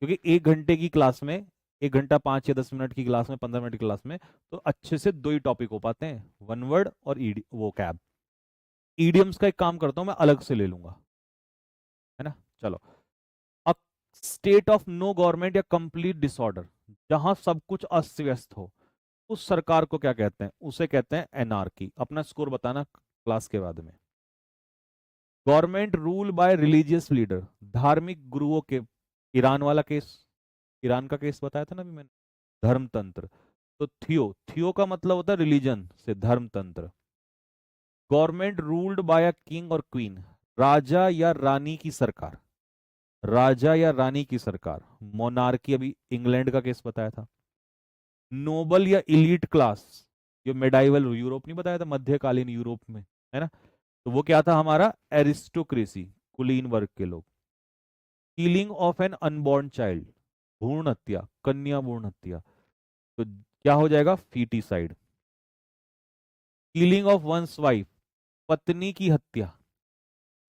क्योंकि 1 घंटे की क्लास में, 1 घंटा 5 या 10 मिनट की क्लास में, 15 मिनट की क्लास में तो अच्छे से 2 ही टॉपिक हो पाते हैं, वन वर्ड और वो कैब। ईडियम्स का एक काम करता हूं मैं, अलग से ले लूंगा, है ना। चलो, अब स्टेट ऑफ नो गवर्नमेंट या कंप्लीट डिसऑर्डर, जहां सब कुछ अस्त व्यस्त हो, उस सरकार को क्या कहते हैं, उसे कहते हैं एनार्की। अपना स्कोर बताना क्लास के बाद में। Government rule by religious leader, धार्मिक गुरुओं के, ईरान वाला केस, ईरान का केस बताया था ना अभी मैंने, धर्मतंत्र। तो थियो, थियो का मतलब होता है रिलीजन से, धर्मतंत्र। Government ruled by a king और क्वीन, राजा या रानी की सरकार, राजा या रानी की सरकार, मोनार्की, अभी इंग्लैंड का केस बताया था। नोबल या इलीट क्लास, जो मेडाइवल यूरोप नहीं बताया था, मध्यकालीन यूरोप में, है ना, तो वो क्या था हमारा, एरिस्टोक्रेसी, कुलीन वर्ग के लोग। Killing of an unborn child, भ्रूण हत्या, कन्या भ्रूण हत्या, तो क्या हो जाएगा, foeticide. Killing of one's wife, पत्नी की हत्या,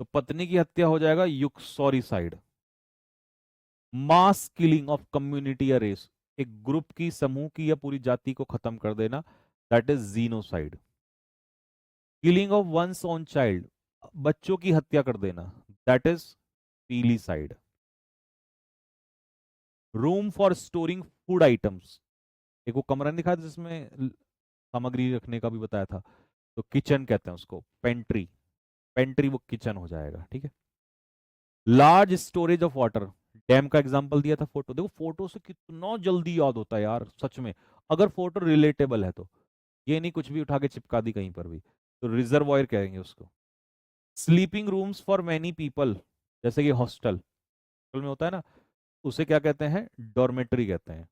तो पत्नी की हत्या हो जाएगा uxoricide. Mass killing of community या रेस, एक ग्रुप की, समूह की या पूरी जाति को खत्म कर देना, that is genocide. Killing of one's own child, बच्चों की हत्या कर देना, that is filicide. Room for storing food items, एक वो कमरा नहीं दिखाया था जिसमें सामग्री रखने का भी बताया था, तो किचन कहते हैं उसको, पेंट्री। पेंट्री वो किचन हो जाएगा, ठीक है। Large storage of water, dam का एग्जांपल दिया था। फोटो देखो, फोटो से कितना जल्दी याद होता है यार सच में, अगर फोटो रिलेटेबल है तो। ये नहीं कुछ भी उठा के चिपका दी कहीं पर भी। तो रिजर्वॉयर कहेंगे उसको। Sleeping rooms for many people, जैसे कि हॉस्टल में होता है ना, उसे क्या कहते हैं, डॉर्मेट्री कहते हैं।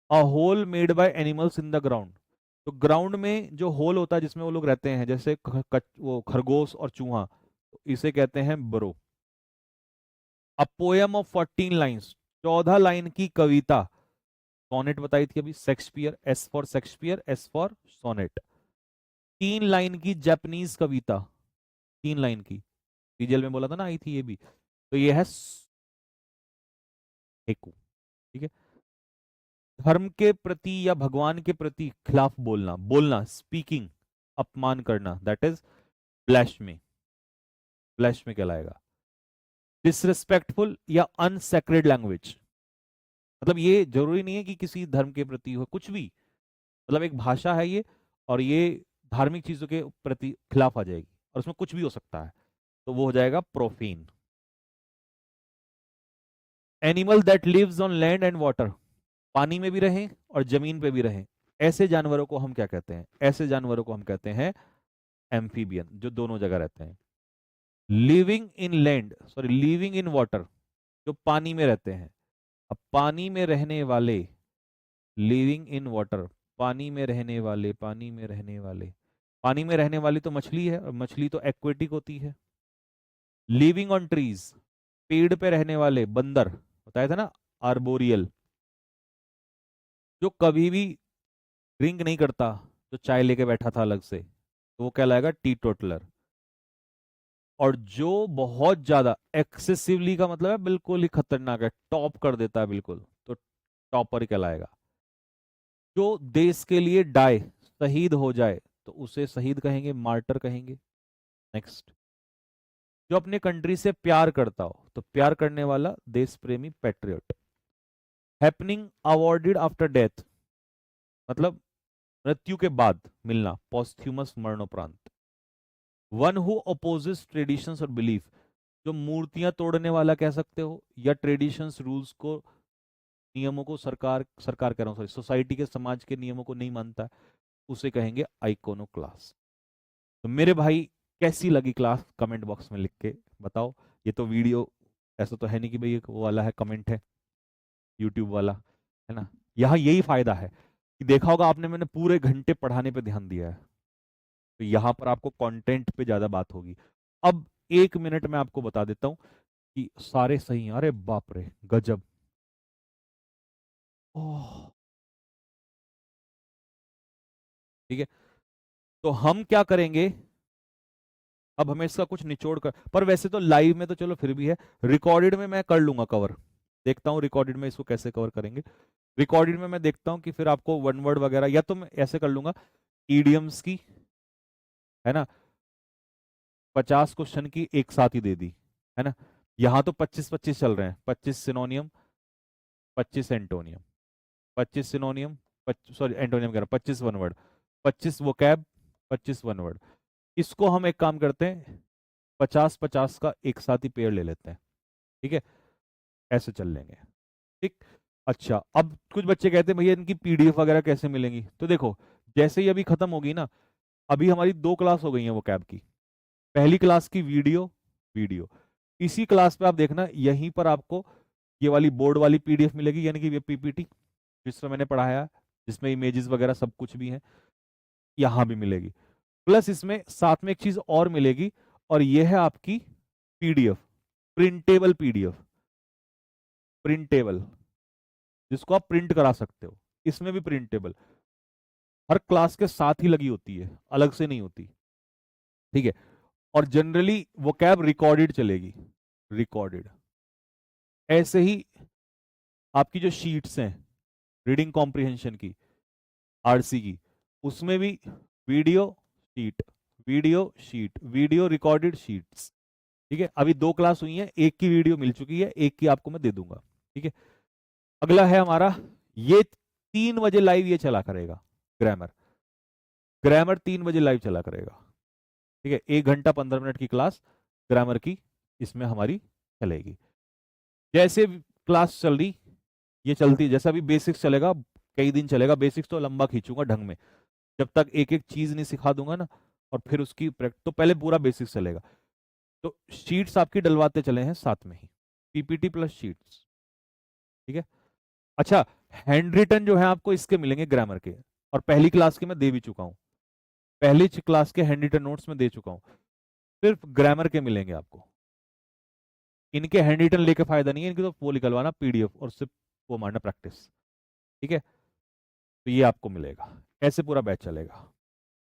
A hole made by animals in the ground, तो ग्राउंड में जो होल होता है जिसमें वो लोग रहते हैं, जैसे वो खरगोश और चूहा, तो इसे कहते हैं burrow. A poem of 14 lines, 14 line की कविता। सोनेट बताई थी अभी, Shakespeare, S for Shakespeare, S for sonnet. 3 line की जापानीज कविता, 3 लाइन की, सीरियल में बोला था ना, आई थी ये भी, तो ये है हेकू, ठीक है। धर्म के प्रति या भगवान के प्रति खिलाफ बोलना, बोलना स्पीकिंग, अपमान करना, दैट इज ब्लैस्फेमी, ब्लैस्फेमी कहलाएगा। डिसरिस्पेक्टफुल या अनसेक्रेड लैंग्वेज, मतलब ये जरूरी नहीं है कि किसी धर्म के प्रति हो, कुछ भी, मतलब एक भाषा है ये, और ये धार्मिक चीजों के प्रति खिलाफ आ जाएगी, और उसमें कुछ भी हो सकता है, तो वो हो जाएगा profane. Animal that lives on land and water, पानी में भी रहें और जमीन पे भी रहें, ऐसे जानवरों को हम क्या कहते हैं, ऐसे जानवरों को हम कहते हैं एम्फीबियन, जो दोनों जगह रहते हैं। Living in land, sorry living in water, जो पानी में रहते हैं। अब पानी में रहने वाले, लिविंग इन वाटर, पानी में रहने वाले, पानी में रहने वाले, पानी में रहने वाली तो मछली है, और मछली तो एक्वेटिक होती है। लिविंग ऑन ट्रीज, पेड़ पे रहने वाले, बंदर, बताया था ना, आर्बोरियल। जो कभी भी ड्रिंक नहीं करता, जो चाय लेके बैठा था अलग से, तो वो कहलाएगा टी टोटलर। और जो बहुत ज्यादा एक्सेसिवली का मतलब है बिल्कुल ही खतरनाक है, टॉप कर देता है बिल्कुल, तो टॉपर कहलाएगा। जो देश के लिए डाई, शहीद हो जाए, तो उसे शहीद कहेंगे, मार्टर कहेंगे। नेक्स्ट, जो अपने कंट्री से प्यार करता हो, तो प्यार करने वाला देश प्रेमी, patriot. Happening awarded after death, मतलब मृत्यु के बाद मिलना, पॉस्थ्यूमस, मरणोपरांत। वन हु अपोजेस ट्रेडिशंस और बिलीफ, जो मूर्तियां तोड़ने वाला कह सकते हो, या ट्रेडिशंस रूल्स को, नियमों को, सरकार सरकार कह रहा हूं सॉरी, सोसाइटी के, समाज के नियमों को नहीं मानता, उसे कहेंगे आइकोनो क्लास। तो मेरे भाई, कैसी लगी क्लास, कमेंट बॉक्स में लिख के बताओ। ये तो वीडियो, ऐसा तो है नहीं कि भाई एक वो वाला है, कमेंट है यूट्यूब वाला, है ना। यहाँ यही फायदा है कि देखा होगा आपने, मैंने पूरे घंटे पढ़ाने पे ध्यान दिया है, तो यहाँ पर आपको कंटेंट पे ज्यादा बात होगी। अब 1 मिनट में आपको बता देता हूँ कि सारे सही हैं, अरे बाप रे गजब। ओह, ठीक है, तो हम क्या करेंगे, अब हमें इसका कुछ निचोड़ कर, पर वैसे तो लाइव में तो चलो फिर भी है, रिकॉर्डेड में मैं कर लूंगा कवर, देखता हूँ रिकॉर्डेड में इसको कैसे कवर करेंगे। रिकॉर्डेड में मैं देखता हूँ कि फिर आपको वन वर्ड वगैरह, या तो मैं ऐसे कर लूंगा, ईडियम्स की, है ना, 50 क्वेश्चन की एक साथ ही दे दी, है ना। यहाँ तो 25-25 चल रहे हैं, 25 सिनोनियम, 25 एंटोनियम, 25 सिनोनियम, सॉरी एंटोनियम कह रहा हूं, 25 one word, 25 vocab, 25 one word. इसको हम एक काम करते हैं, 50-50 का एक साथ ही पेयर ले लेते हैं, ठीक है, ऐसे चल लेंगे, ठीक। अच्छा, अब कुछ बच्चे कहते हैं भैया इनकी पीडीएफ वगैरह कैसे मिलेंगी, तो देखो, जैसे ही अभी खत्म होगी ना, अभी हमारी 2 क्लास हो गई हैं वो कैब की। पहली क्लास की वीडियो, वीडियो, इसी क्लास पे आप देखना, यहीं पर आपको ये वाली बोर्ड वाली पीडीएफ मिलेगी, यानी कि ये पीपीटी जिसमें मैंने पढ़ाया, जिसमें इमेजेस वगैरह सब कुछ भी है, यहाँ भी मिलेगी। प्लस इसमें साथ में एक चीज और मिलेगी, और ये है आपकी पीडीएफ, प्रिंटेबल पीडीएफ, प्रिंटेबल, जिसको आप प्रिंट करा सकते हो, इसमें भी प्रिंटेबल, हर क्लास के साथ ही लगी होती है, अलग से नहीं होती, ठीक है। और जनरली वो कैब रिकॉर्डेड चलेगी, रिकॉर्डेड। ऐसे ही आपकी जो शीट्स हैं रीडिंग कॉम्प्रिहेंशन की, आरसी की, उसमें भी video, sheet, video sheet, video recorded sheets. ठीक है, अभी 2 क्लास हुई है, एक की वीडियो मिल चुकी है, एक की आपको मैं दे दूंगा। ठीक है, अगला है हमारा ये 3 बजे लाइव ये चला करेगा ग्रामर। ग्रामर 3 बजे लाइव चला करेगा। ठीक है, 1 घंटा 15 मिनट की क्लास ग्रामर की इसमें हमारी चलेगी। जैसे क्लास चल रही ये चलती, जैसा अभी बेसिक्स चलेगा, कई दिन चलेगा बेसिक्स, तो लंबा खींचूंगा ढंग में, जब तक एक एक चीज नहीं सिखा दूंगा ना, और फिर उसकी प्रैक्टिस, तो पहले पूरा बेसिक्स चलेगा। तो शीट्स आपकी डलवाते चले हैं साथ में ही, पीपीटी प्लस शीट्स। ठीक है, अच्छा, हैंड रिटन जो है आपको इसके मिलेंगे ग्रामर के, और पहली क्लास के मैं दे भी चुका हूं, पहली क्लास के हैंड रिटन नोट्स में दे चुका हूं, सिर्फ ग्रामर के मिलेंगे आपको। इनके हैंड रिटन लेके फायदा नहीं है, इनकी तो वो निकलवाना पीडीएफ और सिर्फ वो मारना प्रैक्टिस। ठीक है, तो ये आपको मिलेगा, ऐसे पूरा बैच चलेगा।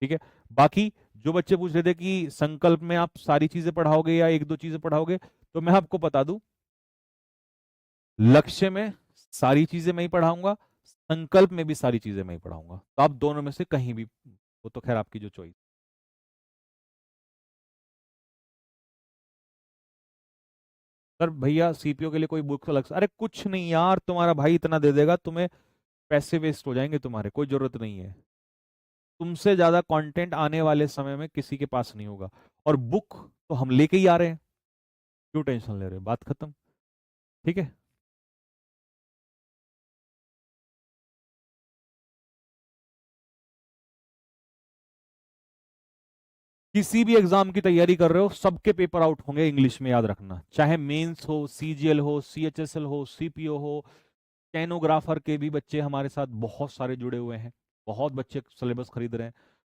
ठीक है, बाकी जो बच्चे पूछ रहे थे कि संकल्प में आप सारी चीजें पढ़ाओगे या 1-2 चीजें पढ़ाओगे, तो मैं आपको बता दूं, लक्ष्य में सारी चीजें मैं ही पढ़ाऊंगा, संकल्प में भी सारी चीजें मैं ही पढ़ाऊंगा, तो आप दोनों में से कहीं भी, वो तो खैर आपकी जो चॉइस। सर भैया सीपीओ के लिए कोई बुक अलग से, अरे कुछ नहीं यार, तुम्हारा भाई इतना दे देगा तुम्हें, पैसे वेस्ट हो जाएंगे तुम्हारे, कोई जरूरत नहीं है। तुमसे ज्यादा कंटेंट आने वाले समय में किसी के पास नहीं होगा, और बुक तो हम लेके ही आ रहे हैं, क्यों टेंशन ले रहे हो, बात खत्म। ठीक है, किसी भी एग्जाम की तैयारी कर रहे हो, सबके पेपर आउट होंगे इंग्लिश में, याद रखना, चाहे मेंस हो, सीजीएल हो, सीएचएसएल हो, सीपीओ हो, स्टेनोग्राफर के भी बच्चे हमारे साथ बहुत सारे जुड़े हुए हैं, बहुत बच्चे सिलेबस खरीद रहे हैं,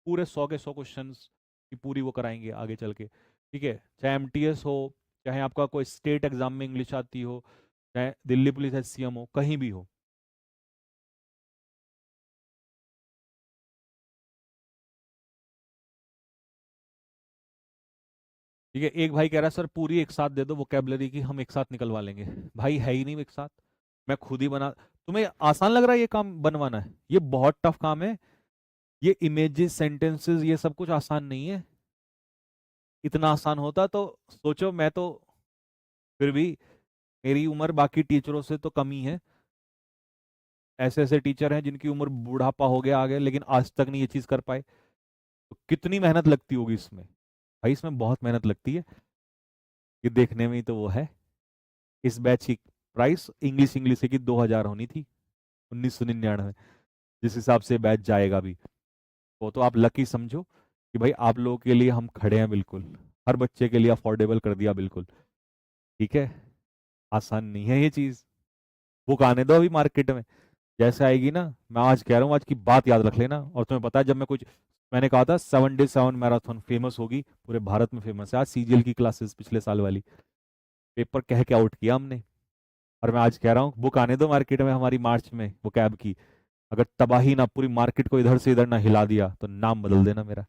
पूरे 100 के 100 क्वेश्चंस की पूरी वो कराएंगे आगे चल के। ठीक है, चाहे एमटीएस हो, चाहे आपका कोई स्टेट एग्जाम में इंग्लिश आती हो, चाहे दिल्ली पुलिस एचसीएम हो, कहीं भी हो। ठीक है, एक भाई कह रहा है सर पूरी एक साथ दे दो वोकेबलरी की, हम एक साथ निकलवा लेंगे। भाई है ही नहीं एक साथ, मैं खुद ही बना, तुम्हें आसान लग रहा है ये काम बनवाना है, ये बहुत टफ काम है। ये इमेजेस सेंटेंसेस ये सब कुछ आसान नहीं है, इतना आसान होता तो सोचो, मैं तो फिर भी, मेरी उम्र बाकी टीचरों से तो कम ही है, ऐसे ऐसे टीचर हैं जिनकी उम्र बुढ़ापा हो गया आगे, लेकिन आज तक नहीं ये चीज कर पाए, तो कितनी मेहनत लगती होगी इसमें। भाई इसमें बहुत मेहनत लगती है, ये देखने में ही तो वो है। इस बैच की प्राइस इंग्लिश इंग्लिश की 2000 होनी थी 1999, जिस हिसाब से बैच जाएगा भी, वो तो आप लकी समझो कि भाई आप लोगों के लिए हम खड़े हैं बिल्कुल, हर बच्चे के लिए अफोर्डेबल कर दिया बिल्कुल। ठीक है, आसान नहीं है ये चीज, बुक आने दो अभी मार्केट में, जैसे आएगी ना, मैं आज कह रहा हूँ, आज की बात याद रख लेना। और तुम्हें पता है जब मैं कुछ, मैंने कहा था 7 डे 7 मैराथन फेमस होगी, पूरे भारत में फेमस है, आज सीजीएल की क्लासेस पिछले साल वाली, पेपर कह के आउट किया हमने। और मैं आज कह रहा हूँ बुक आने दो मार्केट में हमारी मार्च में, वो कैब की, अगर तबाही ना पूरी मार्केट को इधर से इधर ना हिला दिया तो नाम बदल देना मेरा।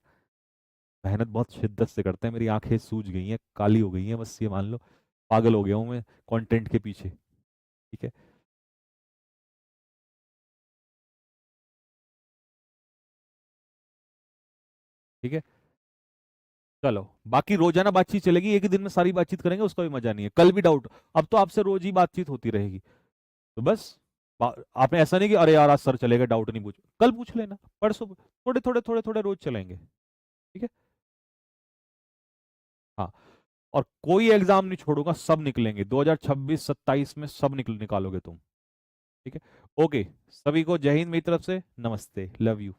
मेहनत बहुत शिद्दत से करते हैं, मेरी आंखें सूज गई हैं, काली हो गई हैं, बस ये मान लो, पागल हो गया हूँ मैं कंटेंट के पीछे। ठीक है, ठीक है, चलो बाकी रोजाना बातचीत चलेगी, एक ही दिन में सारी बातचीत करेंगे उसका भी मजा नहीं है, कल भी डाउट, अब तो आपसे रोज ही बातचीत होती रहेगी, तो बस आपने ऐसा नहीं कि अरे यार आज सर चलेगा डाउट नहीं पूछ, कल पूछ लेना, परसों, थोड़े थोड़े थोड़े थोड़े रोज चलेंगे। ठीक है, हाँ, और कोई एग्जाम नहीं छोड़ूंगा, सब निकलेंगे 2026-27 में, सब निकालोगे तुम। ठीक है, ओके, सभी को जय हिंद मेरी तरफ से, नमस्ते, लव यू।